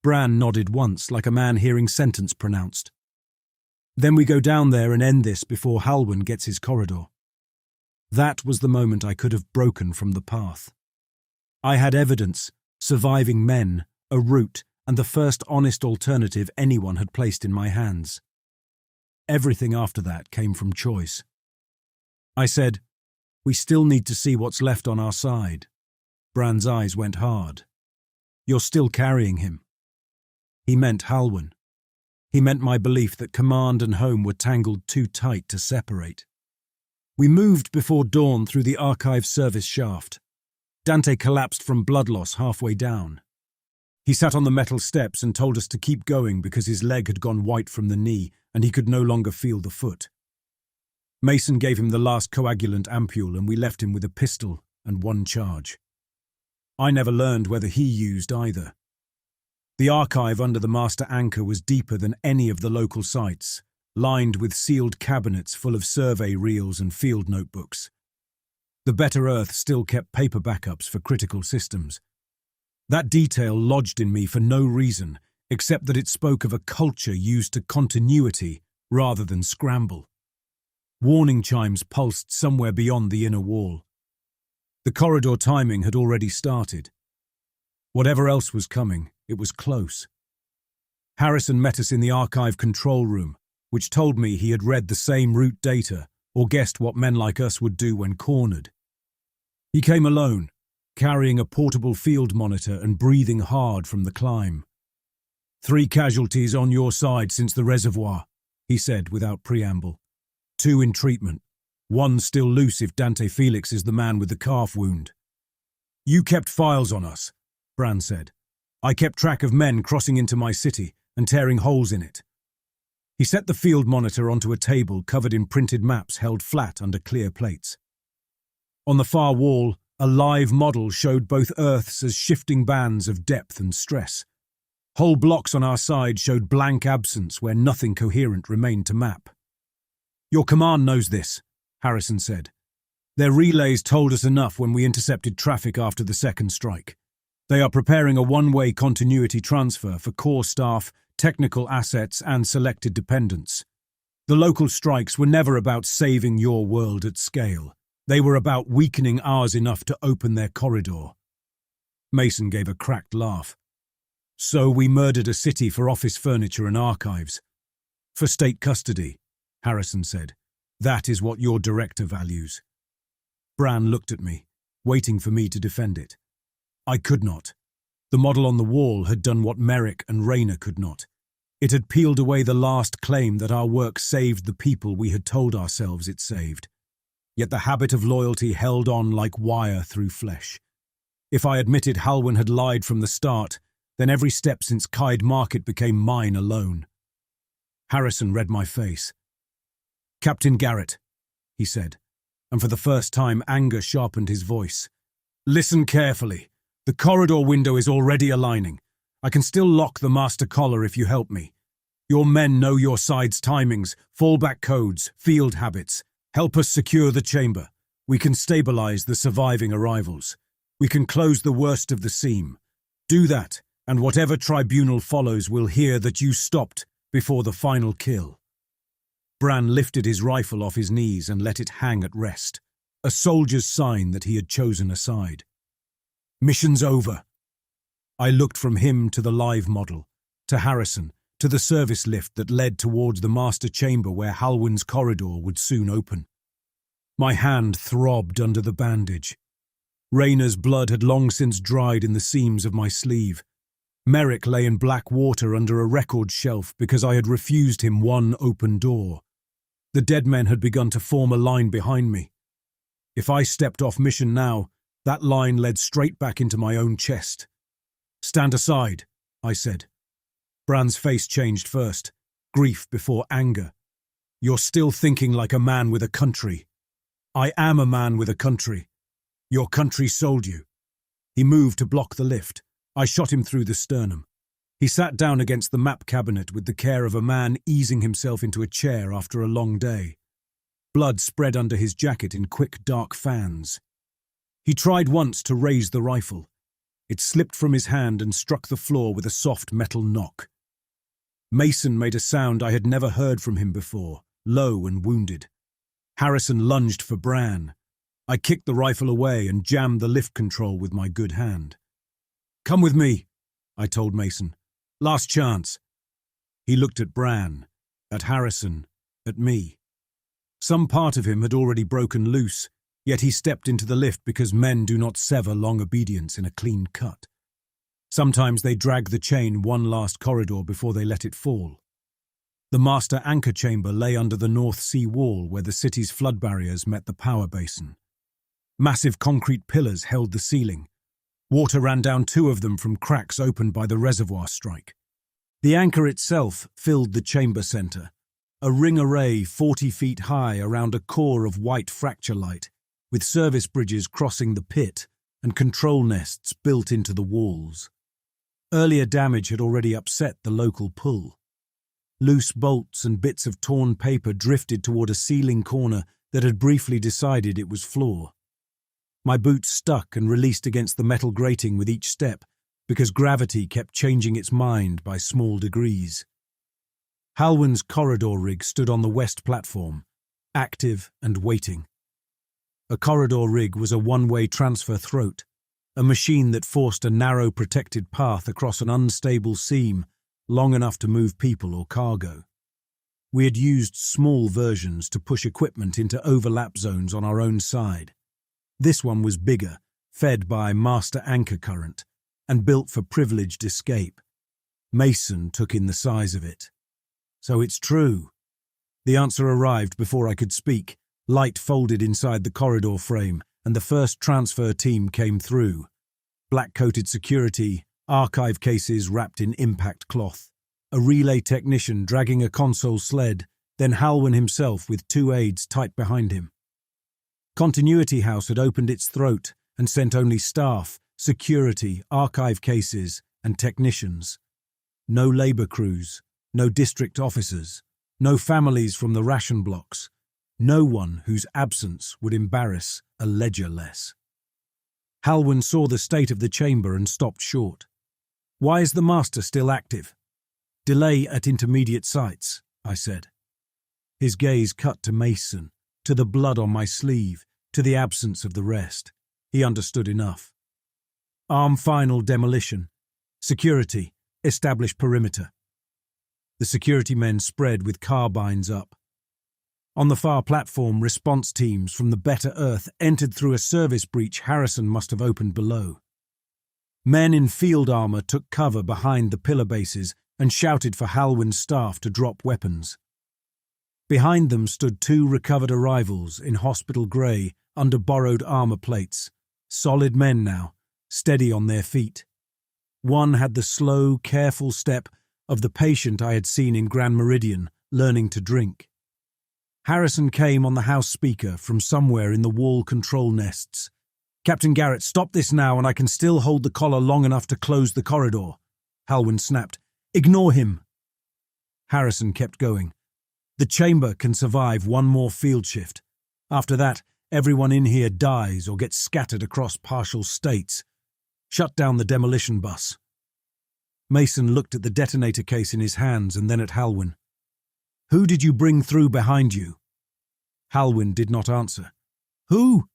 Bran nodded once, like a man hearing sentence pronounced. Then we go down there and end this before Halwyn gets his corridor. That was the moment I could have broken from the path. I had evidence, surviving men, a route, and the first honest alternative anyone had placed in my hands. Everything after that came from choice. I said, we still need to see what's left on our side. Bran's eyes went hard. You're still carrying him. He meant Halwyn. He meant my belief that command and home were tangled too tight to separate. We moved before dawn through the archive service shaft. Dante collapsed from blood loss halfway down. He sat on the metal steps and told us to keep going because his leg had gone white from the knee and he could no longer feel the foot. Mason gave him the last coagulant ampule and we left him with a pistol and 1 charge. I never learned whether he used either. The archive under the master anchor was deeper than any of the local sites, lined with sealed cabinets full of survey reels and field notebooks. The Better Earth still kept paper backups for critical systems. That detail lodged in me for no reason, except that it spoke of a culture used to continuity rather than scramble. Warning chimes pulsed somewhere beyond the inner wall. The corridor timing had already started. Whatever else was coming, it was close. Harrison met us in the archive control room, which told me he had read the same route data or guessed what men like us would do when cornered. He came alone, carrying a portable field monitor and breathing hard from the climb. 3 casualties on your side since the reservoir, he said without preamble. 2 in treatment. 1 still loose if Dante Felix is the man with the calf wound. You kept files on us, Bran said. I kept track of men crossing into my city and tearing holes in it. He set the field monitor onto a table covered in printed maps held flat under clear plates. On the far wall, a live model showed both Earths as shifting bands of depth and stress. Whole blocks on our side showed blank absence where nothing coherent remained to map. Your command knows this, Harrison said. Their relays told us enough when we intercepted traffic after the second strike. They are preparing a one-way continuity transfer for core staff, technical assets, and selected dependents. The local strikes were never about saving your world at scale. They were about weakening ours enough to open their corridor. Mason gave a cracked laugh. So we murdered a city for office furniture and archives. For state custody, Harrison said. That is what your director values. Bran looked at me, waiting for me to defend it. I could not. The model on the wall had done what Merrick and Raina could not. It had peeled away the last claim that our work saved the people we had told ourselves it saved. Yet the habit of loyalty held on like wire through flesh. If I admitted Halwyn had lied from the start, Then every step since Kide Market became mine alone. Harrison read my face. "Captain Garret," he said, and for the first time anger sharpened his voice. "Listen carefully. The corridor window is already aligning. I can still lock the master collar if you help me. Your men know your side's timings, fallback codes, field habits. Help us secure the chamber. We can stabilize the surviving arrivals. We can close the worst of the seam. Do that, and whatever tribunal follows will hear that you stopped before the final kill." Bran lifted his rifle off his knees and let it hang at rest, a soldier's sign that he had chosen a side. "Mission's over." I looked from him to the live model, to Harrison, to the service lift that led towards the master chamber where Halwyn's corridor would soon open. My hand throbbed under the bandage. Raina's blood had long since dried in the seams of my sleeve. Merrick lay in black water under a record shelf because I had refused him one open door. The dead men had begun to form a line behind me. If I stepped off mission now, that line led straight back into my own chest. "Stand aside," I said. Bran's face changed first, grief before anger. "You're still thinking like a man with a country." "I am a man with a country. Your country sold you." He moved to block the lift. I shot him through the sternum. He sat down against the map cabinet with the care of a man easing himself into a chair after a long day. Blood spread under his jacket in quick, dark fans. He tried once to raise the rifle. It slipped from his hand and struck the floor with a soft metal knock. Mason made a sound I had never heard from him before, low and wounded. Harrison lunged for Bran. I kicked the rifle away and jammed the lift control with my good hand. "Come with me," I told Mason. "Last chance." He looked at Bran, at Harrison, at me. Some part of him had already broken loose, yet he stepped into the lift because men do not sever long obedience in a clean cut. Sometimes they drag the chain one last corridor before they let it fall. The master anchor chamber lay under the North Sea wall where the city's flood barriers met the power basin. Massive concrete pillars held the ceiling. Water ran down two of them from cracks opened by the Reservoir strike. The anchor itself filled the chamber center, a ring array 40 feet high around a core of white fracture light, with service bridges crossing the pit and control nests built into the walls. Earlier damage had already upset the local pull. Loose bolts and bits of torn paper drifted toward a ceiling corner that had briefly decided it was floor. My boots stuck and released against the metal grating with each step because gravity kept changing its mind by small degrees. Halwyn's corridor rig stood on the west platform, active and waiting. A corridor rig was a one-way transfer throat, a machine that forced a narrow protected path across an unstable seam long enough to move people or cargo. We had used small versions to push equipment into overlap zones on our own side. This one was bigger, fed by master anchor current, and built for privileged escape. Mason took in the size of it. "So it's true." The answer arrived before I could speak. Light folded inside the corridor frame, and the first transfer team came through. Black-coated security, archive cases wrapped in impact cloth, a relay technician dragging a console sled, then Halwyn himself with two aides tight behind him. Continuity House had opened its throat and sent only staff, security, archive cases, and technicians. No labor crews, no district officers, no families from the ration blocks, no one whose absence would embarrass a ledger less. Halwyn saw the state of the chamber and stopped short. "Why is the master still active?" "Delay at intermediate sites," I said. His gaze cut to Mason, to the blood on my sleeve, to the absence of the rest. He understood enough. "Arm final demolition. Security, establish perimeter." The security men spread with carbines up. On the far platform, response teams from the Better Earth entered through a service breach Harrison must have opened below. Men in field armor took cover behind the pillar bases and shouted for Halwyn's staff to drop weapons. Behind them stood two recovered arrivals in hospital grey under borrowed armor plates, solid men now, steady on their feet. One had the slow, careful step of the patient I had seen in Grand Meridian, learning to drink. Harrison came on the house speaker from somewhere in the wall control nests. "Captain Garret, stop this now and I can still hold the collar long enough to close the corridor," Halwyn snapped. "Ignore him." Harrison kept going. "The chamber can survive one more field shift. After that, everyone in here dies or gets scattered across partial states. Shut down the demolition bus." Mason looked at the detonator case in his hands and then at Halwyn. "Who did you bring through behind you?" Halwyn did not answer. "Who?"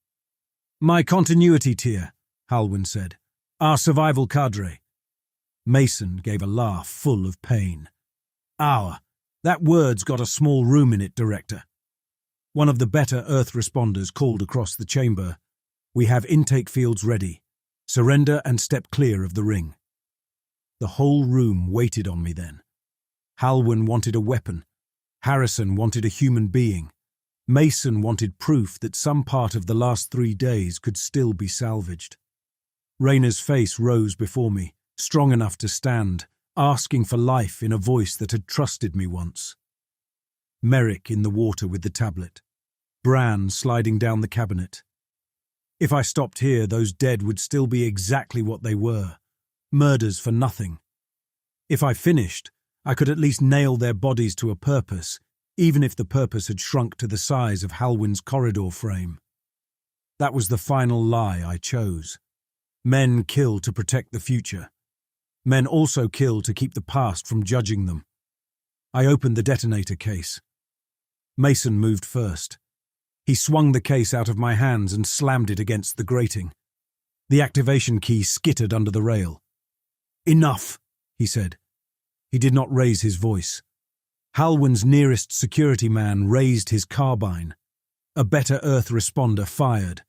"My continuity tier," Halwyn said. "Our survival cadre." Mason gave a laugh full of pain. "Our. That word's got a small room in it, Director." One of the better Earth responders called across the chamber. "We have intake fields ready. Surrender and step clear of the ring." The whole room waited on me then. Halwyn wanted a weapon. Harrison wanted a human being. Mason wanted proof that some part of the last 3 days could still be salvaged. Raina's face rose before me, strong enough to stand, asking for life in a voice that had trusted me once. Merrick in the water with the tablet. Bran sliding down the cabinet. If I stopped here, those dead would still be exactly what they were. Murders for nothing. If I finished, I could at least nail their bodies to a purpose, even if the purpose had shrunk to the size of Halwyn's corridor frame. That was the final lie I chose. Men kill to protect the future. Men also kill to keep the past from judging them. I opened the detonator case. Mason moved first. He swung the case out of my hands and slammed it against the grating. The activation key skittered under the rail. "Enough," he said. He did not raise his voice. Halwyn's nearest security man raised his carbine. A better Earth responder fired.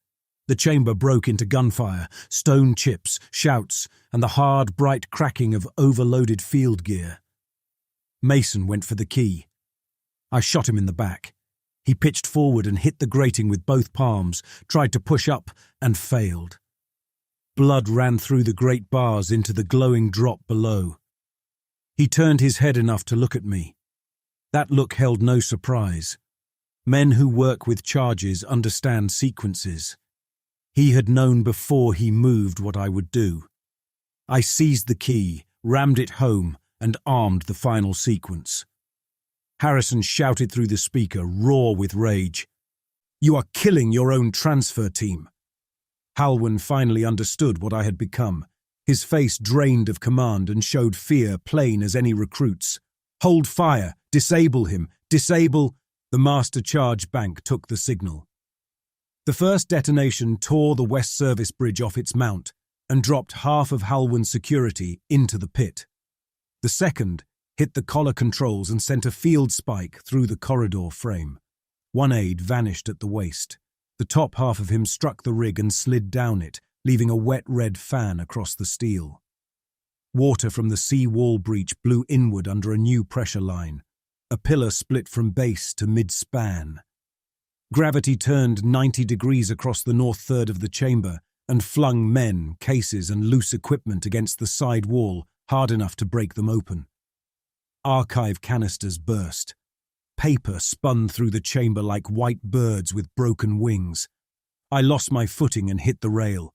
The chamber broke into gunfire, stone chips, shouts, and the hard, bright cracking of overloaded field gear. Mason went for the key. I shot him in the back. He pitched forward and hit the grating with both palms, tried to push up, and failed. Blood ran through the great bars into the glowing drop below. He turned his head enough to look at me. That look held no surprise. Men who work with charges understand sequences. He had known before he moved what I would do. I seized the key, rammed it home, and armed the final sequence. Harrison shouted through the speaker, raw with rage. "You are killing your own transfer team." Halwyn finally understood what I had become. His face drained of command and showed fear plain as any recruit's. "Hold fire! Disable him! Disable!" The Master Charge Bank took the signal. The first detonation tore the West Service Bridge off its mount and dropped half of Halwyn's security into the pit. The second hit the collar controls and sent a field spike through the corridor frame. One aide vanished at the waist. The top half of him struck the rig and slid down it, leaving a wet red fan across the steel. Water from the sea wall breach blew inward under a new pressure line. A pillar split from base to mid-span. Gravity turned 90 degrees across the north third of the chamber and flung men, cases, and loose equipment against the side wall hard enough to break them open. Archive canisters burst. Paper spun through the chamber like white birds with broken wings. I lost my footing and hit the rail.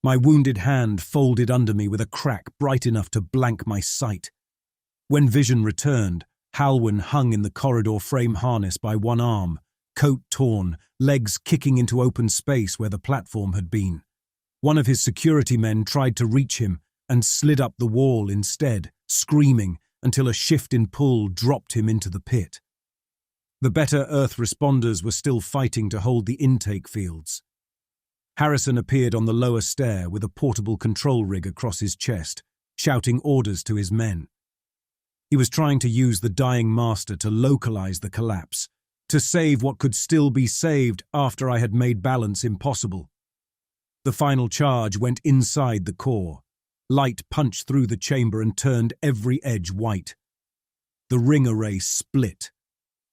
My wounded hand folded under me with a crack bright enough to blank my sight. When vision returned, Halwyn hung in the corridor frame harness by one arm, coat torn, legs kicking into open space where the platform had been. One of his security men tried to reach him and slid up the wall instead, screaming, until a shift in pull dropped him into the pit. The better Earth responders were still fighting to hold the intake fields. Harrison appeared on the lower stair with a portable control rig across his chest, shouting orders to his men. He was trying to use the dying master to localize the collapse, to save what could still be saved after I had made balance impossible. The final charge went inside the core. Light punched through the chamber and turned every edge white. The ring array split.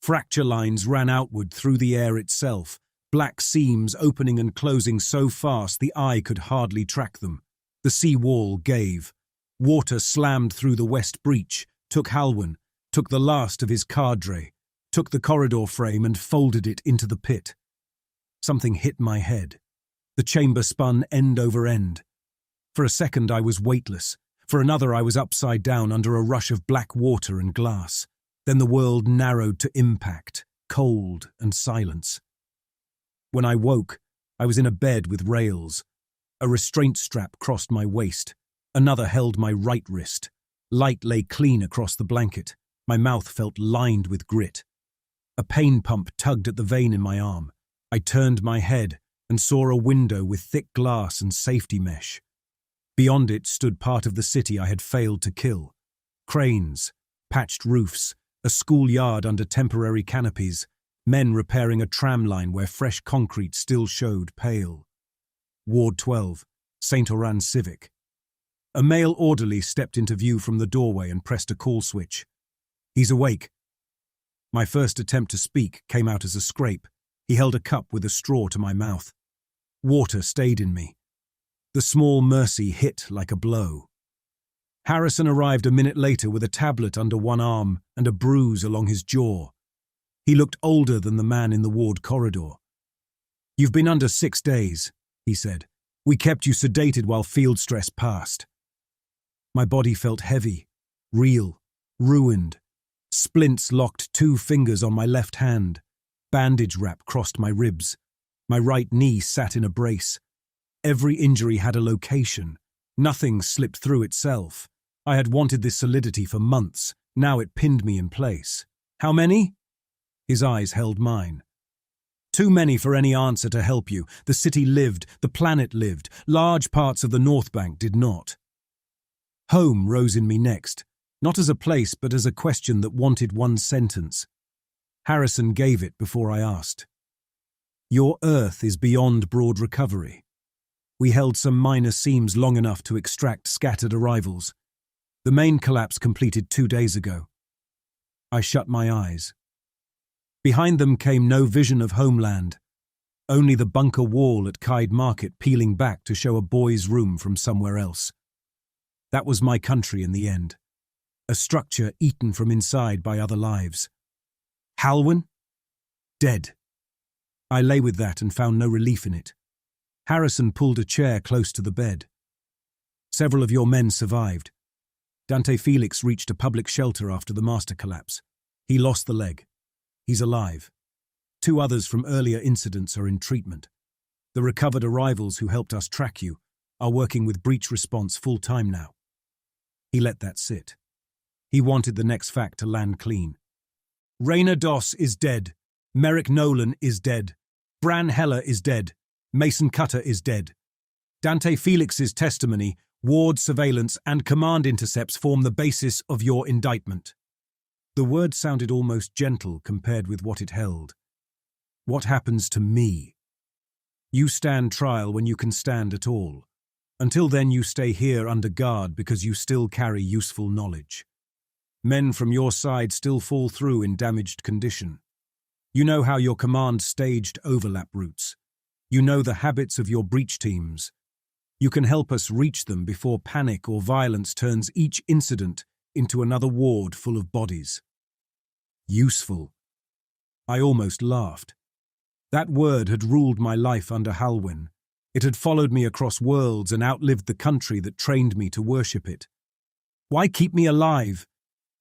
Fracture lines ran outward through the air itself, black seams opening and closing so fast the eye could hardly track them. The sea wall gave. Water slammed through the west breach, took Halwyn, took the last of his cadre, took the corridor frame and folded it into the pit. Something hit my head. The chamber spun end over end. For a second I was weightless. For another I was upside down under a rush of black water and glass. Then the world narrowed to impact, cold and silence. When I woke, I was in a bed with rails. A restraint strap crossed my waist. Another held my right wrist. Light lay clean across the blanket. My mouth felt lined with grit. A pain pump tugged at the vein in my arm. I turned my head and saw a window with thick glass and safety mesh. Beyond it stood part of the city I had failed to kill. Cranes, patched roofs, a schoolyard under temporary canopies, men repairing a tram line where fresh concrete still showed pale. Ward 12, St. Oran Civic. A male orderly stepped into view from the doorway and pressed a call switch. "He's awake." My first attempt to speak came out as a scrape. He held a cup with a straw to my mouth. Water stayed in me. The small mercy hit like a blow. Harrison arrived a minute later with a tablet under one arm and a bruise along his jaw. He looked older than the man in the ward corridor. "You've been under 6 days," he said. "We kept you sedated while field stress passed." My body felt heavy, real, ruined. Splints locked 2 fingers on my left hand. Bandage wrap crossed my ribs. My right knee sat in a brace. Every injury had a location. Nothing slipped through itself. I had wanted this solidity for months. Now it pinned me in place. "How many?" His eyes held mine. "Too many for any answer to help you. The city lived, the planet lived. Large parts of the North Bank did not." Home rose in me next, not as a place but as a question that wanted one sentence. Harrison gave it before I asked. "Your Earth is beyond broad recovery. We held some minor seams long enough to extract scattered arrivals. The main collapse completed 2 days ago." I shut my eyes. Behind them came no vision of homeland, only the bunker wall at Kide Market peeling back to show a boy's room from somewhere else. That was my country in the end, a structure eaten from inside by other lives. Halwyn? Dead. I lay with that and found no relief in it. Harrison pulled a chair close to the bed. "Several of your men survived. Dante Felix reached a public shelter after the master collapse. He lost the leg. He's alive. 2 others from earlier incidents are in treatment. The recovered arrivals who helped us track you are working with breach response full-time now." He let that sit. He wanted the next fact to land clean. "Raina Doss is dead. Merrick Nolan is dead. Bran Heller is dead. Mason Cutter is dead. Dante Felix's testimony, ward surveillance and command intercepts form the basis of your indictment." The word sounded almost gentle compared with what it held. "What happens to me?" "You stand trial when you can stand at all. Until then you stay here under guard because you still carry useful knowledge. Men from your side still fall through in damaged condition. You know how your command staged overlap routes. You know the habits of your breach teams. You can help us reach them before panic or violence turns each incident into another ward full of bodies." Useful. I almost laughed. That word had ruled my life under Halwyn. It had followed me across worlds and outlived the country that trained me to worship it. Why keep me alive?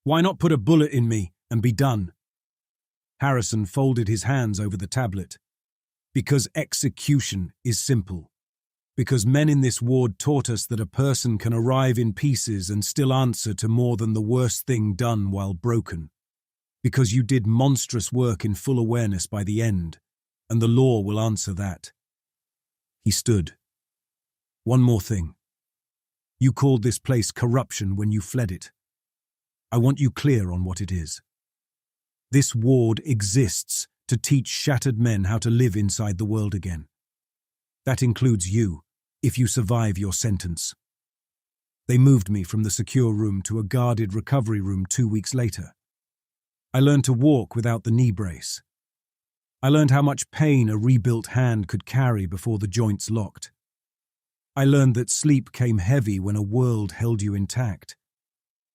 Why not put a bullet in me and be done? Harrison folded his hands over the tablet. "Because execution is simple. Because men in this ward taught us that a person can arrive in pieces and still answer to more than the worst thing done while broken. Because you did monstrous work in full awareness by the end, and the law will answer that." He stood. "One more thing. You called this place corruption when you fled it. I want you clear on what it is. This ward exists to teach shattered men how to live inside the world again. That includes you, if you survive your sentence." They moved me from the secure room to a guarded recovery room 2 weeks later. I learned to walk without the knee brace. I learned how much pain a rebuilt hand could carry before the joints locked. I learned that sleep came heavy when a world held you intact,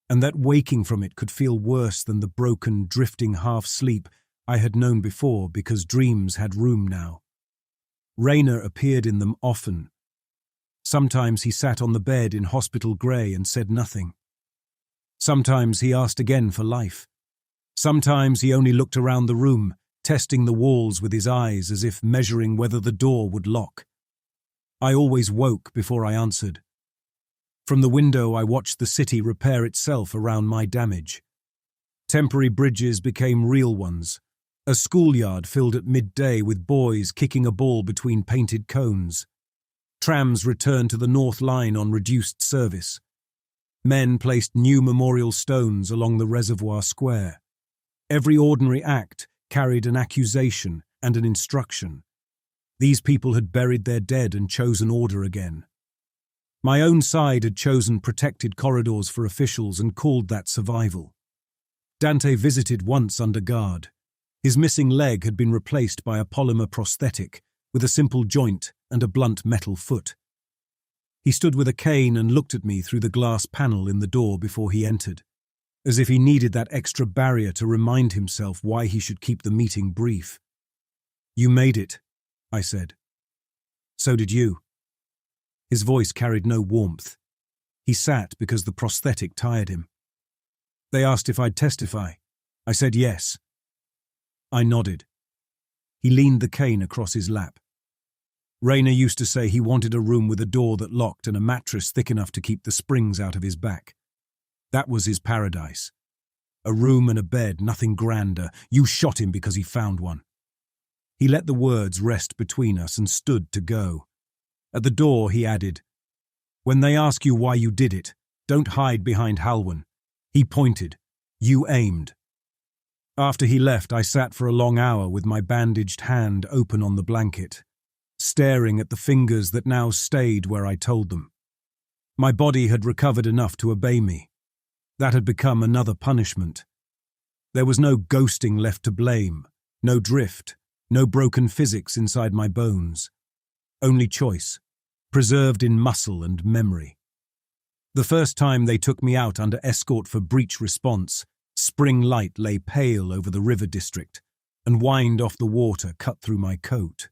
and that waking from it could feel worse than the broken, drifting half-sleep I had known before because dreams had room now. Raina appeared in them often. Sometimes he sat on the bed in hospital grey and said nothing. Sometimes he asked again for life. Sometimes he only looked around the room, testing the walls with his eyes as if measuring whether the door would lock. I always woke before I answered. From the window I watched the city repair itself around my damage. Temporary bridges became real ones. A schoolyard filled at midday with boys kicking a ball between painted cones. Trams returned to the North Line on reduced service. Men placed new memorial stones along the Reservoir square. Every ordinary act carried an accusation and an instruction. These people had buried their dead and chosen order again. My own side had chosen protected corridors for officials and called that survival. Dante visited once under guard. His missing leg had been replaced by a polymer prosthetic with a simple joint and a blunt metal foot. He stood with a cane and looked at me through the glass panel in the door before he entered, as if he needed that extra barrier to remind himself why he should keep the meeting brief. "You made it," I said. "So did you." His voice carried no warmth. He sat because the prosthetic tired him. "They asked if I'd testify. I said yes." I nodded. He leaned the cane across his lap. Raina used to say he wanted a room with a door that locked and a mattress thick enough to keep the springs out of his back. That was his paradise. A room and a bed, nothing grander. You shot him because he found one. He let the words rest between us and stood to go. At the door, he added, "When they ask you why you did it, don't hide behind Halwan." He pointed. "You aimed." After he left, I sat for a long hour with my bandaged hand open on the blanket, staring at the fingers that now stayed where I told them. My body had recovered enough to obey me. That had become another punishment. There was no ghosting left to blame, no drift, no broken physics inside my bones. Only choice, preserved in muscle and memory. The first time they took me out under escort for breach response, spring light lay pale over the river district and whined off the water cut through my coat.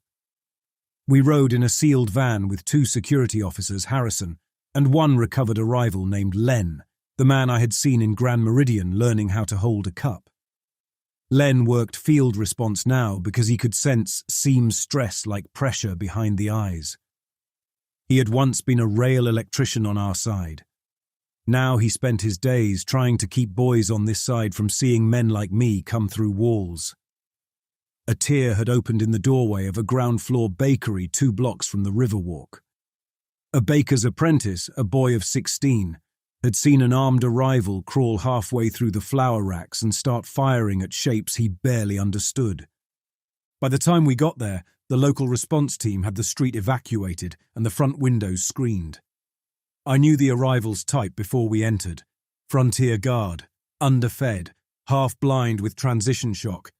We rode in a sealed van with 2 security officers, Harrison, and one recovered arrival named Len, the man I had seen in Grand Meridian learning how to hold a cup. Len worked field response now because he could sense seam stress like pressure behind the eyes. He had once been a rail electrician on our side. Now he spent his days trying to keep boys on this side from seeing men like me come through walls. A tear had opened in the doorway of a ground-floor bakery 2 blocks from the Riverwalk. A baker's apprentice, a boy of 16, had seen an armed arrival crawl halfway through the flour racks and start firing at shapes he barely understood. By the time we got there, the local response team had the street evacuated and the front windows screened. I knew the arrival's type before we entered. Frontier guard, underfed, half-blind with transition shock,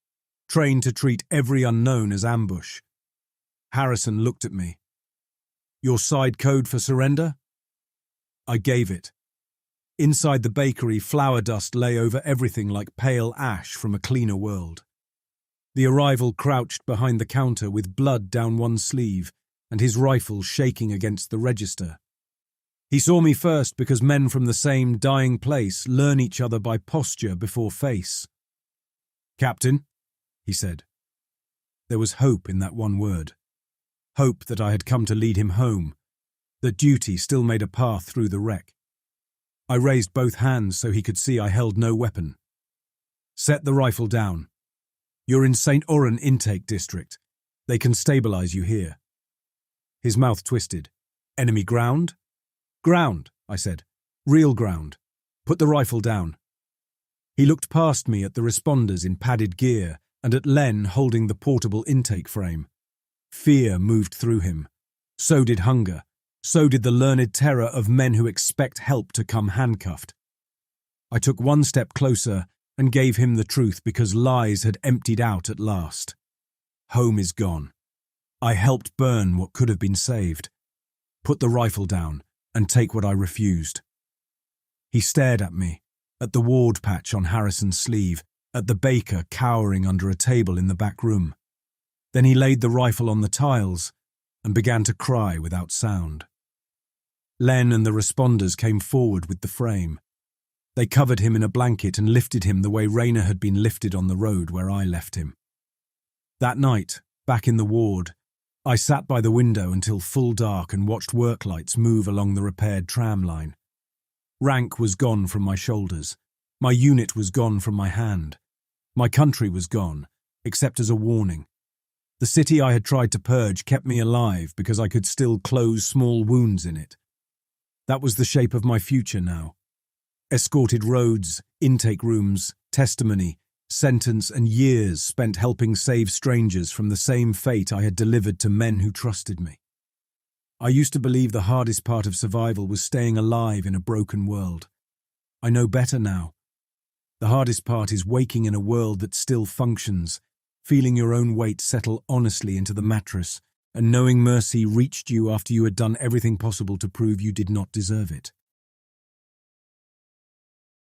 trained to treat every unknown as ambush. Harrison looked at me. "Your side code for surrender?" I gave it. Inside the bakery, flour dust lay over everything like pale ash from a cleaner world. The arrival crouched behind the counter with blood down one sleeve and his rifle shaking against the register. He saw me first because men from the same dying place learn each other by posture before face. "Captain," he said. There was hope in that one word. Hope that I had come to lead him home, that duty still made a path through the wreck. I raised both hands so he could see I held no weapon. "Set the rifle down. You're in St. Oran intake district. They can stabilize you here." His mouth twisted. "Enemy ground?" "Ground," I said. "Real ground. Put the rifle down." He looked past me at the responders in padded gear and at Len holding the portable intake frame. Fear moved through him. So did hunger. So did the learned terror of men who expect help to come handcuffed. I took one step closer and gave him the truth because lies had emptied out at last. Home is gone. I helped burn what could have been saved. Put the rifle down and take what I refused. He stared at me, at the ward patch on Harrison's sleeve, at the baker cowering under a table in the back room. Then he laid the rifle on the tiles and began to cry without sound. Len and the responders came forward with the frame. They covered him in a blanket and lifted him the way Raina had been lifted on the road where I left him. That night, back in the ward, I sat by the window until full dark and watched work lights move along the repaired tram line. Rank was gone from my shoulders. My unit was gone from my hand. My country was gone, except as a warning. The city I had tried to purge kept me alive because I could still close small wounds in it. That was the shape of my future now. Escorted roads, intake rooms, testimony, sentence and years spent helping save strangers from the same fate I had delivered to men who trusted me. I used to believe the hardest part of survival was staying alive in a broken world. I know better now. The hardest part is waking in a world that still functions, feeling your own weight settle honestly into the mattress, and knowing mercy reached you after you had done everything possible to prove you did not deserve it.